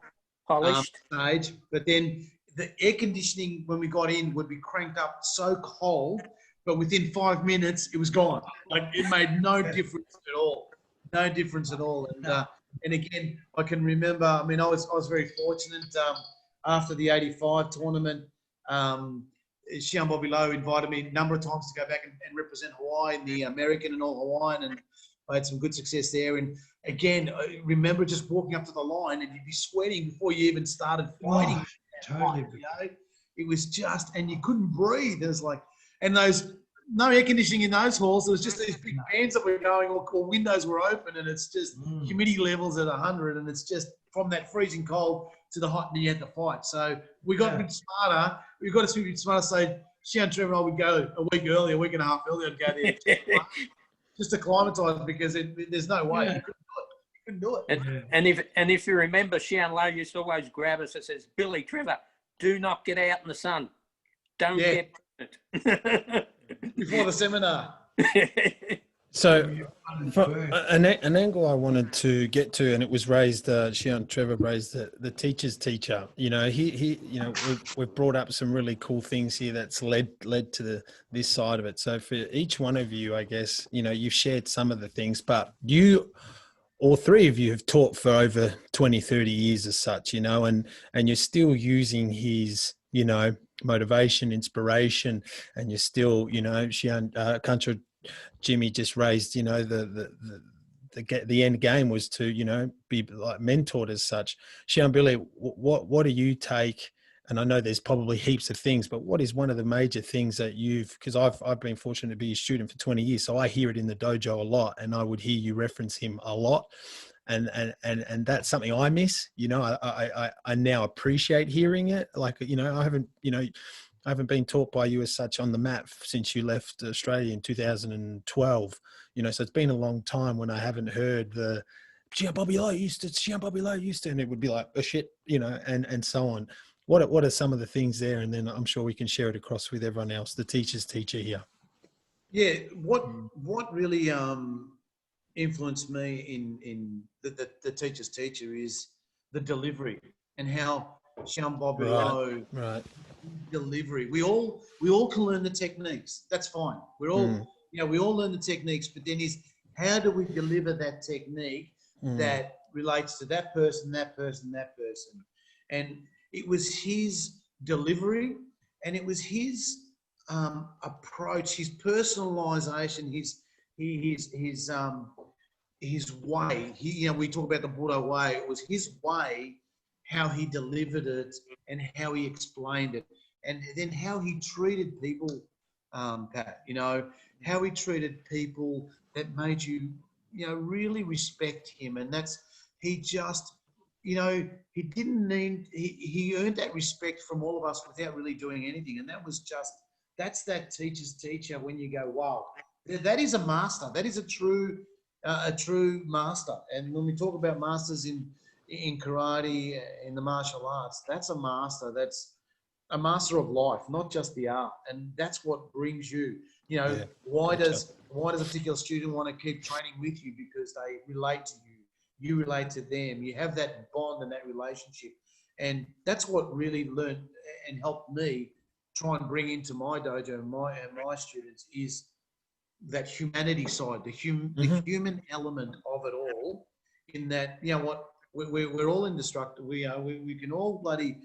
S2: polished
S4: stage. But then the air conditioning when we got in would be cranked up so cold, but within 5 minutes it was gone. It made no difference at all. No difference at all. And again, I can remember. I mean, I was very fortunate after the '85 tournament. Shihan Bobby Lowe invited me a number of times to go back and represent Hawaii in the American and all Hawaiian, and I had some good success there. And again, I remember just walking up to the line and you'd be sweating before you even started fighting.
S3: Totally.
S4: It was just, and you couldn't breathe. It was and those, no air conditioning in those halls. There was just these big fans that were going, or windows were open, and it's just humidity levels at 100, and it's just from that freezing cold to the hot, and you had to fight. So we got a bit smarter. We got to be smarter. So Shihan, Trevor, and I would go a week earlier, a week and a half earlier, to go there just to acclimatise, because there's no way you couldn't do it.
S2: And if you remember, Shihan Lowe used to always grab us and says, "Billy, Trevor, do not get out in the sun. Don't get pregnant."
S4: Before the seminar.
S1: So an angle I wanted to get to, and it was raised, Shihan, Trevor raised the teacher's teacher. We've brought up some really cool things here that's led to this side of it. So for each one of you, I guess, you've shared some of the things, but all three of you have taught for over 20, 30 years as such, and you're still using his, motivation, inspiration, and you're still, Shihan, Kancho Jimmy just raised, the end game was to, be like mentored as such. Shihan, Billy, what do you take? And I know there's probably heaps of things, but what is one of the major things that because I've been fortunate to be a student for 20 years, so I hear it in the dojo a lot, and I would hear you reference him a lot. And that's something I miss. I now appreciate hearing it. I haven't been taught by you as such on the mat since you left Australia in 2012. So it's been a long time when I haven't heard the Shihan Bobby Lowe used to, and it would be like, oh shit, and so on. What are some of the things there? And then I'm sure we can share it across with everyone else, the teacher's teacher here.
S4: Yeah, what really influenced me in the teacher's teacher is the delivery, and how Shihan Bobby Lowe delivery. We all can learn the techniques. That's fine. We're all we all learn the techniques, but then how do we deliver that technique that relates to that person, and it was his delivery, and it was his approach, his personalization, his way. We talk about the Buddha way. It was his way, how he delivered it and how he explained it. and then how he treated people, Pat, you know, how he treated people that made you, you know, really respect him. And that's, he just, you know, he didn't need, he earned that respect from all of us without really doing anything. And that was just, that's that teacher's teacher when you go, wow, that is a master. That is a true master. And when we talk about masters in karate, in the martial arts, that's a master. That's a master of life, not just the art. And that's what brings you, you know, why does a particular student want to keep training with you? Because they relate to you. You relate to them. You have that bond and that relationship. And that's what really learned and helped me try and bring into my dojo and my students is that humanity side, the human element of it all, in that, you know what, we're all indestructible. We can all bloody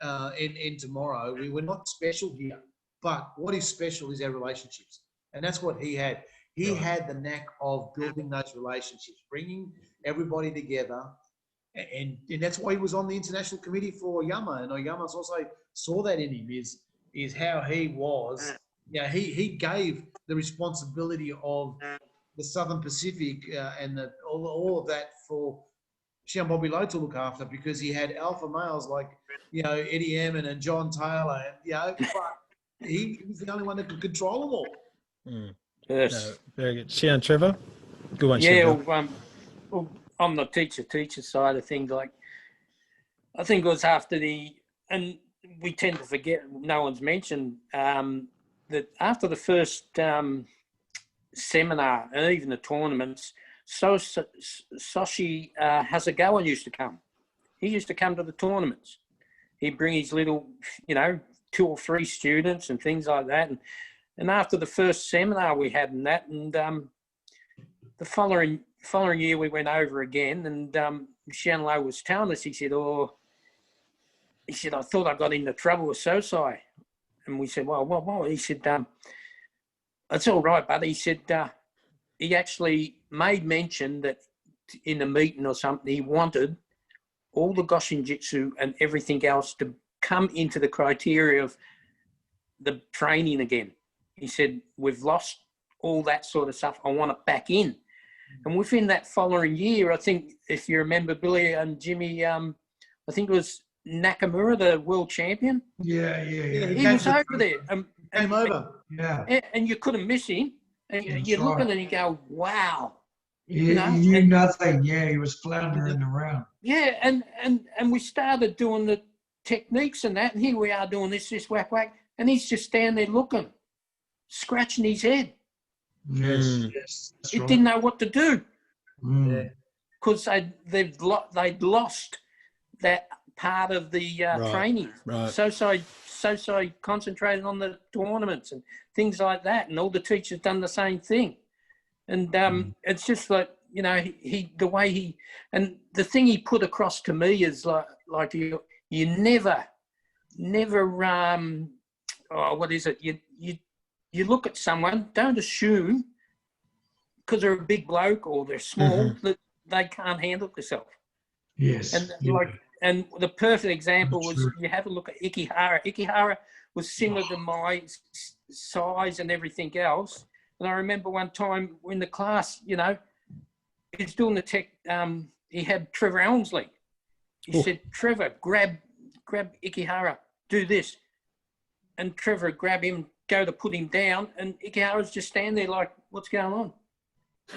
S4: end tomorrow. We're not special here. But what is special is our relationships. And that's what he had. He had the knack of building those relationships, bringing everybody together. And that's why he was on the international committee for Oyama. And Oyama also saw that in him, is how he was. Yeah, he gave the responsibility of the Southern Pacific and all of that for Shihan Bobby Lowe to look after, because he had alpha males like, you know, Eddie Emin and John Taylor, and, you know, but he was the only one that could control them all.
S2: Yes.
S1: No, very good. Shihan, Trevor? Good one,
S2: Yeah,
S1: Shihan.
S2: well, on the teacher side of things, like, I think it was after and we tend to forget, no one's mentioned, that after the first seminar and even the tournaments, Soshi Hasegawa used to come. He used to come to the tournaments. He'd bring his little, you know, 2 or 3 students and things like that. And after the first seminar we had in that, and the following year we went over again, and Shihan Lowe was telling us, he said, I thought I got into trouble with Sosai. And we said, well, what? He said, it's all right, but he said, he actually made mention that in a meeting or something, he wanted all the Goshin Jitsu and everything else to come into the criteria of the training again. He said, we've lost all that sort of stuff. I want it back in. And within that following year, I think, if you remember, Billy and Jimmy, I think it was Nakamura, the world champion.
S3: Yeah.
S2: He was over there.
S4: Came over.
S3: Yeah.
S2: And you couldn't miss him. And you look at it and you go, wow.
S3: He knew nothing. Yeah, he was floundering around.
S2: Yeah, and we started doing the techniques and that, and here we are doing this, whack, whack, and he's just standing there looking, scratching his head.
S3: Yes.
S2: He didn't know what to do. Because they'd lost that part of the training.
S1: Right.
S2: So concentrated on the tournaments and things like that, and all the teachers done the same thing. And it's just like, you know, the way he, and the thing he put across to me is like you never, what is it? You look at someone, don't assume because they're a big bloke or they're small that they can't handle themselves.
S3: Yes.
S2: And and the perfect example was, you have a look at Ikihara. Ikihara was similar to my size and everything else. And I remember one time in the class, you know, he's doing the tech. He had Trevor Elmsley. He said, Trevor, grab Ikihara, do this. And Trevor grabbed him, go to put him down, and Ikihara's just standing there like, what's going on?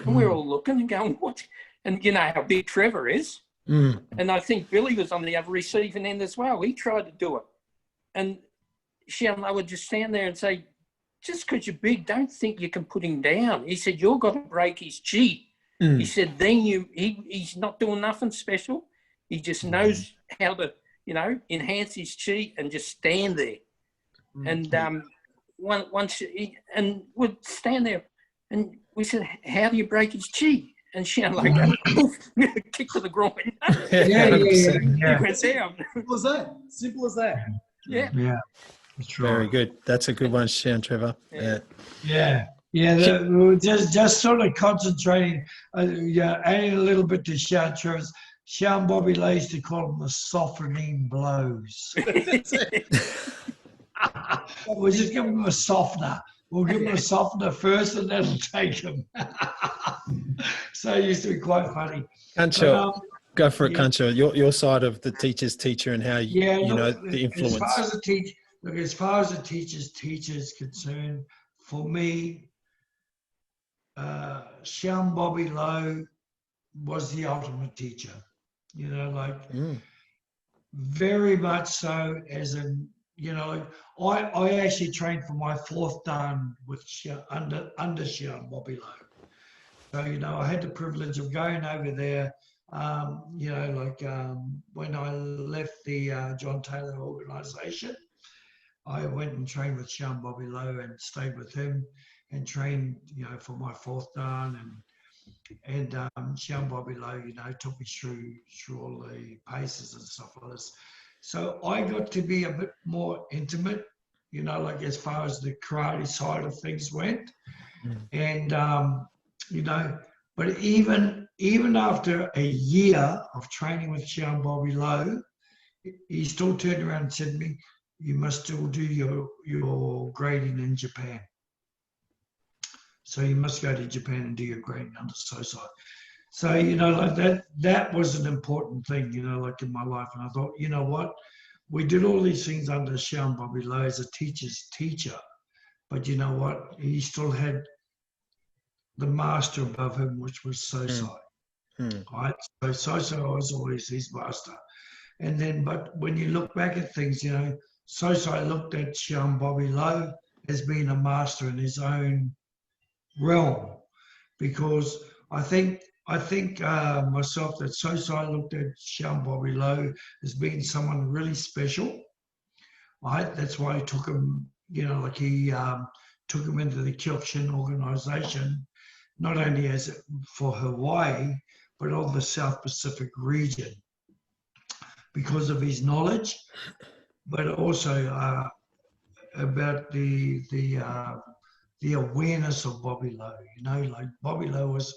S2: And we're all looking and going, what? And you know how big Trevor is. And I think Billy was on the other receiving end as well. He tried to do it. And Shihan Lowe would just stand there and say, just because you're big, don't think you can put him down. He said, you've got to break his chi. He said, then he's not doing nothing special. He just knows how to, you know, enhance his chi and just stand there. And once and would stand there, and we said, how do you break his chi? And Shihan Lowe kick to the groin.
S3: Yeah.
S2: He went down.
S4: Simple as that. Simple as that.
S2: Yeah.
S3: That's right.
S1: Very good. That's a good one, Shihan, Trevor.
S3: Yeah. Just sort of concentrating, adding a little bit to Shihan Trevor's. Shihan Bobby Lowe used to call them the softening blows. We'll just give them a softener. We'll give them a softener first and that'll take them. So it used to be quite funny.
S1: Kancho, go for it,
S3: yeah.
S1: Kancho. Your side of the teacher's teacher and how you know the influence.
S3: As far as the teacher's teacher is concerned, for me, Shihan Bobby Lowe was the ultimate teacher. You know, like very much so. As in, you know, I actually trained for my 4th dan with under Shihan Bobby Lowe. So, you know, I had the privilege of going over there, you know, like when I left the John Taylor organisation, I went and trained with Shihan Bobby Lowe and stayed with him and trained, you know, for my 4th dan. And Shihan Bobby Lowe, you know, took me through all the paces and stuff like this. So I got to be a bit more intimate, you know, like as far as the karate side of things went. And, you know, but even after a year of training with Shihan Bobby Lowe, he still turned around and said to me, you must still do your grading in Japan. So you must go to Japan and do your grading under Sensei. So, you know, like that was an important thing, you know, like in my life. And I thought, you know what, we did all these things under Shihan Bobby Lowe as a teacher's teacher, but you know what, he still had the master above him, which was Sensei. Right? So Sensei was always his master. And then, but when you look back at things, you know, Sensei looked at Shihan Bobby Lowe as being a master in his own realm, because I think myself that Sensei looked at Shihan Bobby Lowe as being someone really special. Right? That's why he took him, you know, like he took him into the Kyokushin organization, not only as for Hawaii, but all the South Pacific region, because of his knowledge, but also about the awareness of Bobby Lowe. You know, like Bobby Lowe was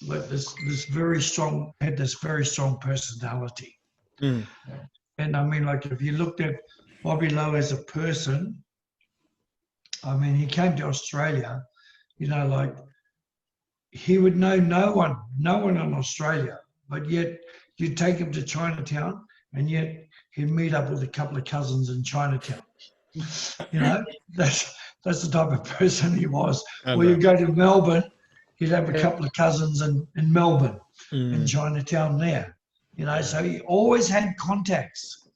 S3: like this very strong, had this very strong personality. And I mean, like if you looked at Bobby Lowe as a person, I mean, he came to Australia, you know, like he would know no one in Australia, but yet you'd take him to Chinatown and yet he'd meet up with a couple of cousins in Chinatown. You know, that's the type of person he was. Or you go to Melbourne, he'd have a couple of cousins in Melbourne, in Chinatown there. You know, so he always had contacts.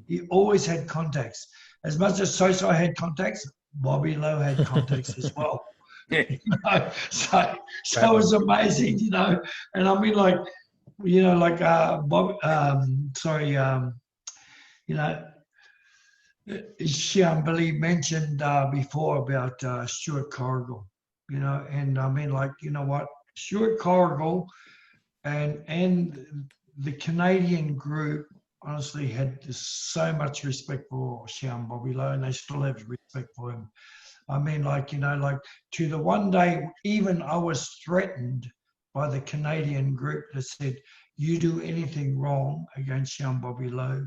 S3: He always had contacts. As much as Sensei had contacts, Bobby Lowe had contacts as well. You know? So it was amazing, you know. And I mean, like, you know, like you know, Shihan Billy mentioned before about Stuart Corrigal, you know, and I mean, like, you know what, Stuart Corrigal and the Canadian group honestly had so much respect for Shihan Bobby Lowe, and they still have respect for him. I mean, like, you know, like to the one day, even I was threatened by the Canadian group that said, you do anything wrong against Shihan Bobby Lowe,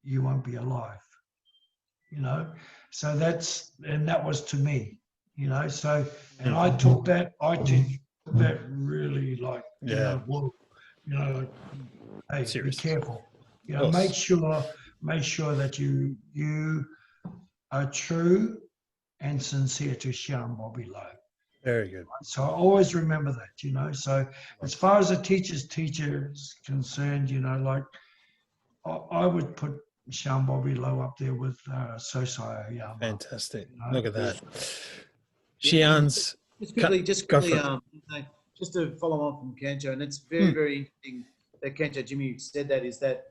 S3: you won't be alive. You know, so that was to me, you know, so, and I took that really like, you know, well, you know, like, hey, serious. Be careful, you know, make sure that you are true and sincere to Shihan Bobby Lowe.
S1: Very good.
S3: So I always remember that, you know, so as far as a teacher is concerned, you know, like I would put Shihan Bobby Lowe up there with Sensei Oyama.
S1: Fantastic. You know? Look at that. Shihan's.
S4: Just quickly, just to follow on from Kancho, and it's very, very interesting that Kancho Jimmy said that, is that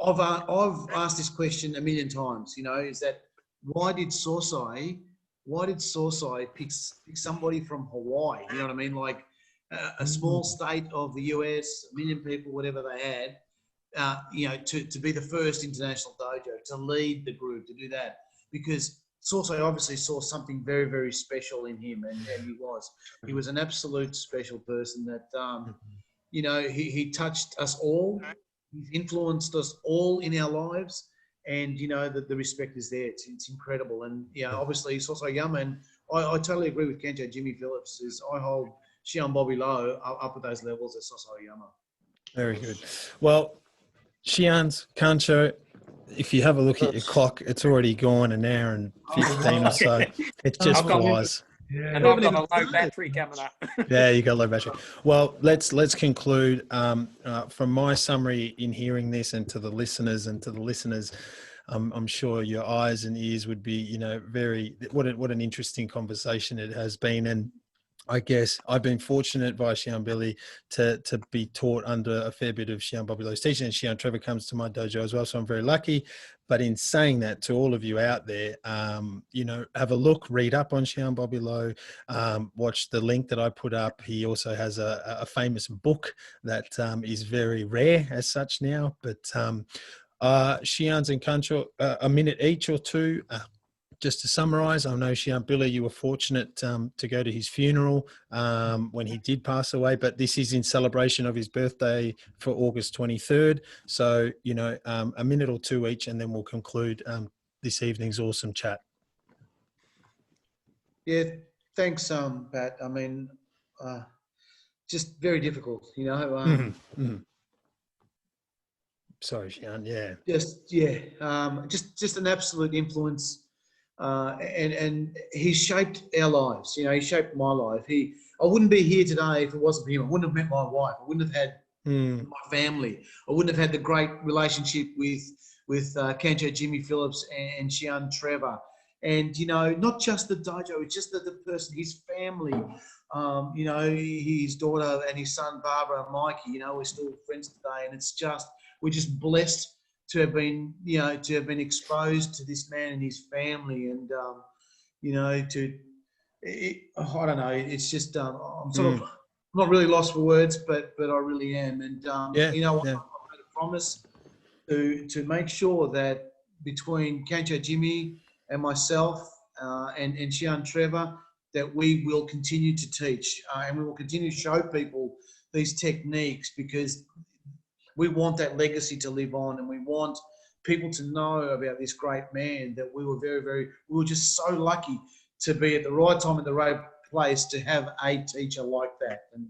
S4: I've asked this question a million times, you know, is that why did Sensei pick somebody from Hawaii? You know what I mean? Like a small state of the US, 1 million people, whatever they had, you know, to be the first international dojo, to lead the group, to do that, because Sensei obviously saw something very, very special in him, and he was an absolute special person that, you know, he touched us all, he's influenced us all in our lives, and you know that the respect is there. It's incredible, and obviously Sensei Yama, and I totally agree with Kancho Jimmy Phillips. Is I hold Shihan Bobby Lowe up at those levels as Sensei Yama.
S1: Very good. Well, Shihans, Kancho, if you have a look at your clock, it's already gone an hour and 15 or so. It just flies.
S3: Yeah.
S2: And I've got a low battery coming up.
S1: Yeah, you got low battery. Well, let's conclude. From my summary in hearing this, and to the listeners, I'm sure your eyes and ears would be, very. What an interesting conversation it has been, and I guess I've been fortunate by Shihan Billy to be taught under a fair bit of Shihan Bobby Lowe's teaching, and Shihan Trevor comes to my dojo as well, so I'm very lucky. But in saying that, to all of you out there, have a look, read up on Shihan Bobby Lowe, watch the link that I put up. He also has a famous book that is very rare as such now, but Shihans and Kancho, a minute each or two. Just to summarize, I know Shihan Billy, you were fortunate to go to his funeral when he did pass away, but this is in celebration of his birthday for August 23rd. So, a minute or two each, and then we'll conclude this evening's awesome chat.
S4: Yeah, thanks, Pat. I mean, just very difficult,
S1: Sorry, Shihan. Yeah.
S4: Just an absolute influence. And he shaped our lives. He shaped my life. I wouldn't be here today if it wasn't for him. I wouldn't have met my wife. I wouldn't have had my family. I wouldn't have had the great relationship with Kancho Jimmy Phillips and Shihan Trevor. And, not just the dojo, it's just the person, his family, his daughter and his son, Barbara and Mikey, we're still friends today. And it's just, we're just blessed to have been, exposed to this man and his family, and I don't know. It's just I'm sort of not really lost for words, but I really am. And I made a promise to make sure that between Kancho Jimmy and myself and Shihan Trevor, that we will continue to teach and we will continue to show people these techniques, because we want that legacy to live on, and we want people to know about this great man, that we were we were just so lucky to be at the right time at the right place to have a teacher like that. And,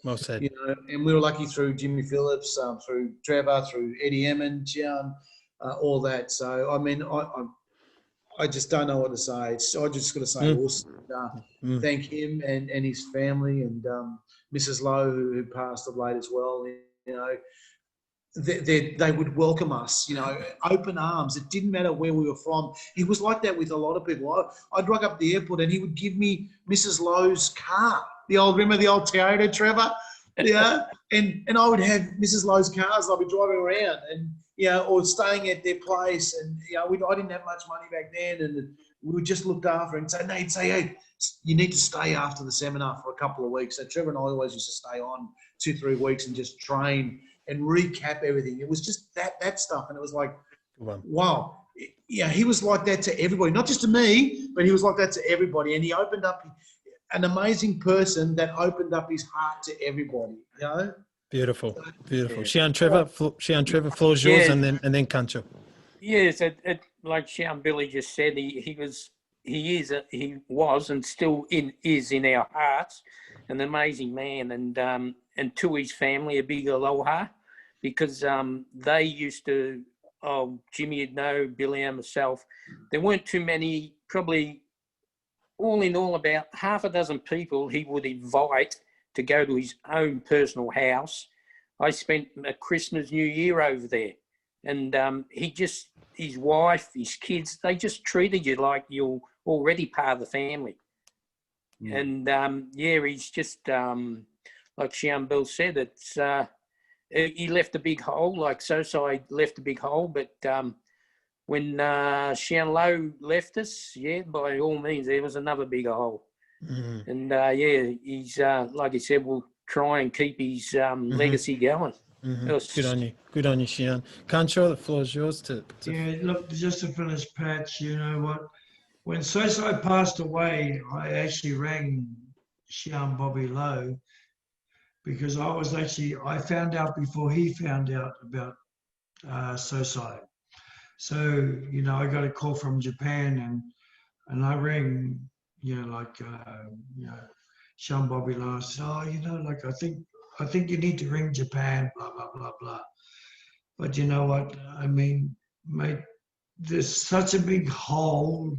S1: well said.
S4: And we were lucky through Jimmy Phillips, through Trevor, through Eddie Emmon, Shihan, all that. So, I mean, I just don't know what to say. I just got to say awesome. Thank him and his family, and Mrs. Lowe, who passed of late as well. They would welcome us, open arms. It didn't matter where we were from. He was like that with a lot of people. I'd rock up the airport and he would give me Mrs. Lowe's car. Remember the old Toyota, Trevor? Yeah. and I would have Mrs. Lowe's cars. I'd be driving around and, or staying at their place. And, I didn't have much money back then. And we were just looked after, and so he'd say, hey, you need to stay after the seminar for a couple of weeks. So Trevor and I always used to stay on 2-3 weeks and just train and recap everything. It was just that stuff. And it was like, wow. Yeah, he was like that to everybody, not just to me, but he was like that to everybody. And he opened up, an amazing person that opened up his heart to everybody,
S1: Beautiful. Yeah. Shihan Trevor, floor's yours, and then Kancho.
S2: Yes, like Shihan Billy just said, he was and still is in our hearts, an amazing man, and to his family, a big aloha, because they used to, Jimmy would know, Billy and myself, there weren't too many, probably all in all about half a dozen people he would invite to go to his own personal house. I spent a Christmas, New Year over there, and his wife, his kids, they just treated you like you're already part of the family. And he's just, like Shihan Bill said, it's he left a big hole, like Sosai left a big hole, but when Shihan Lowe left us, by all means, there was another bigger hole. And he's like he said, we'll try and keep his legacy going.
S1: Good on you, Shihan. Kancho, the floor is yours.
S3: Yeah, look, just to finish, Pat, you know what? When Sosai passed away, I actually rang Shihan Bobby Lowe, because I found out before he found out about Sosai. So, you know, I got a call from Japan and I rang, you know, like, you know, Sean Bobby Lowe said, oh, you know, like, I think you need to ring Japan, blah, blah, blah, blah. But you know what? I mean, mate, there's such a big hole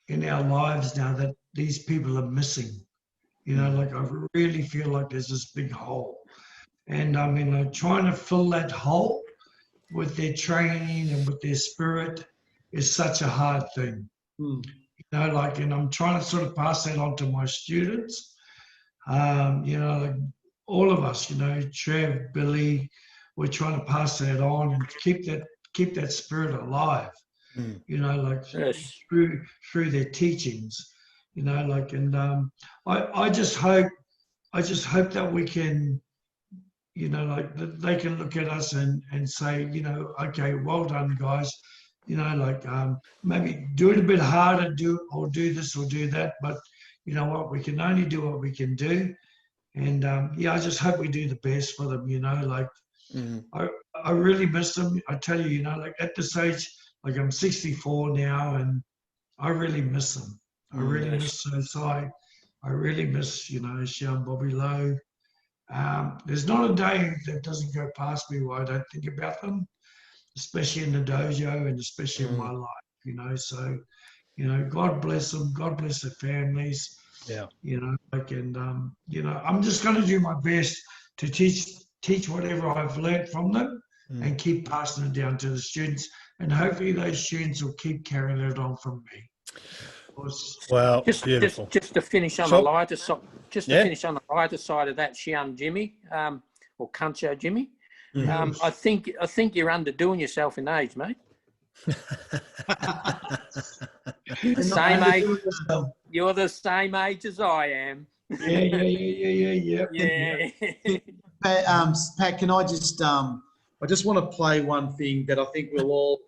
S3: in our lives now that these people are missing. You know, like I really feel like there's this big hole. And I mean, trying to fill that hole with their training and with their spirit is such a hard thing. You know, like, and I'm trying to sort of pass that on to my students. You know, like all of us, you know, Trev, Billy, we're trying to pass that on and keep that spirit alive. You know, like through their teachings. You know, like, and I just hope that we can, you know, like they can look at us and say, you know, okay, well done, guys. You know, like maybe do it a bit harder, do this or do that, but you know what, we can only do what we can do. And yeah, I just hope we do the best for them. You know, like I really miss them. I tell you, you know, like at this age, like I'm 64 now, and I really miss them. I really miss Sensei. I really miss, you know, Shihan Bobby Lowe. There's not a day that doesn't go past me where I don't think about them, especially in the dojo and especially in my life, you know. So, you know, God bless them. God bless their families.
S1: Yeah.
S3: You know, like, and, you know, I'm just going to do my best to teach whatever I've learned from them and keep passing it down to the students. And hopefully those students will keep carrying it on from me.
S1: Well,
S2: beautiful. Just to finish on the lighter side, finish on the lighter side of that, Shihan Jimmy, or Kancho Jimmy. I think you're underdoing yourself in age, mate. Same age. You're the same age as I am.
S3: Yeah.
S4: Pat, can I just I just want to play one thing that I think we'll all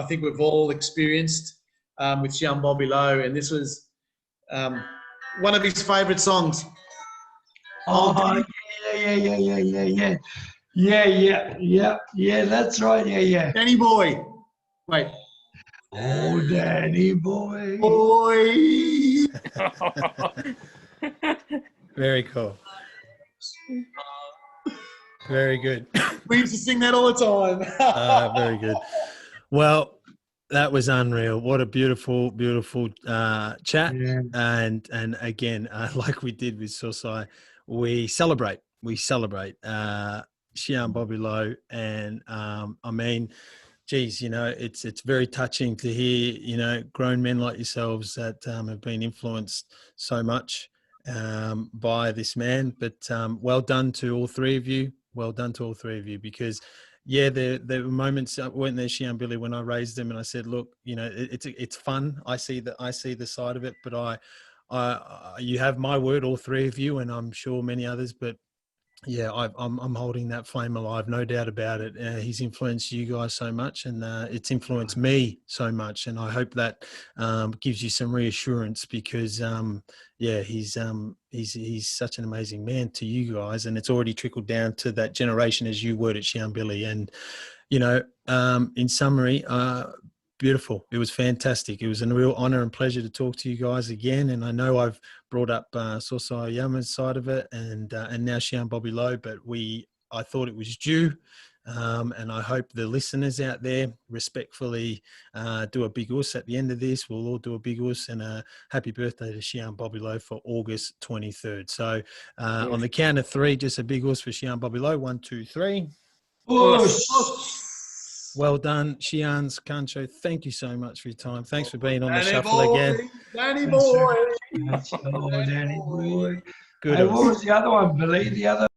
S4: we've all experienced with Shihan Bobby Lowe, and this was one of his favourite songs.
S3: Oh, yeah, that's right, yeah.
S4: Danny Boy. Wait.
S3: Oh, Danny Boy.
S1: Very cool. Very good.
S4: We used to sing that all the time.
S1: Very good. Well, that was unreal. What a beautiful, beautiful chat. Yeah. And again, like we did with Sensei, we celebrate Shihan Bobby Lowe. And I mean, geez, you know, it's very touching to hear, you know, grown men like yourselves that have been influenced so much by this man. But well done to all three of you. Well done to all three of you, because yeah, there were moments, weren't there, Shihan Billy, when I raised them and I said, look, you know, it's fun. I see the side of it, but you have my word, all three of you, and I'm sure many others, but yeah, I'm holding that flame alive, no doubt about it. He's influenced you guys so much, and it's influenced me so much. And I hope that gives you some reassurance, because yeah, he's such an amazing man to you guys, and it's already trickled down to that generation, as you word it, Shihan Billy. And you know, in summary, beautiful. It was fantastic. It was a real honor and pleasure to talk to you guys again. And I know I've brought up Sensei Yama's side of it, and now Shihan Bobby Lowe, but I thought it was due. And I hope the listeners out there respectfully do a big us at the end of this. We'll all do a big us, and a happy birthday to Shihan Bobby Lowe for August 23rd. So on the count of three, just a big us for Shihan Bobby Lowe. 1, 2, 3. Well done, Shihans, Kancho. Thank you so much for your time. Thanks for being on the shuffle again.
S4: Danny boy.
S3: Danny boy.
S1: Good.
S3: Hey, what was the other one, Billy? The other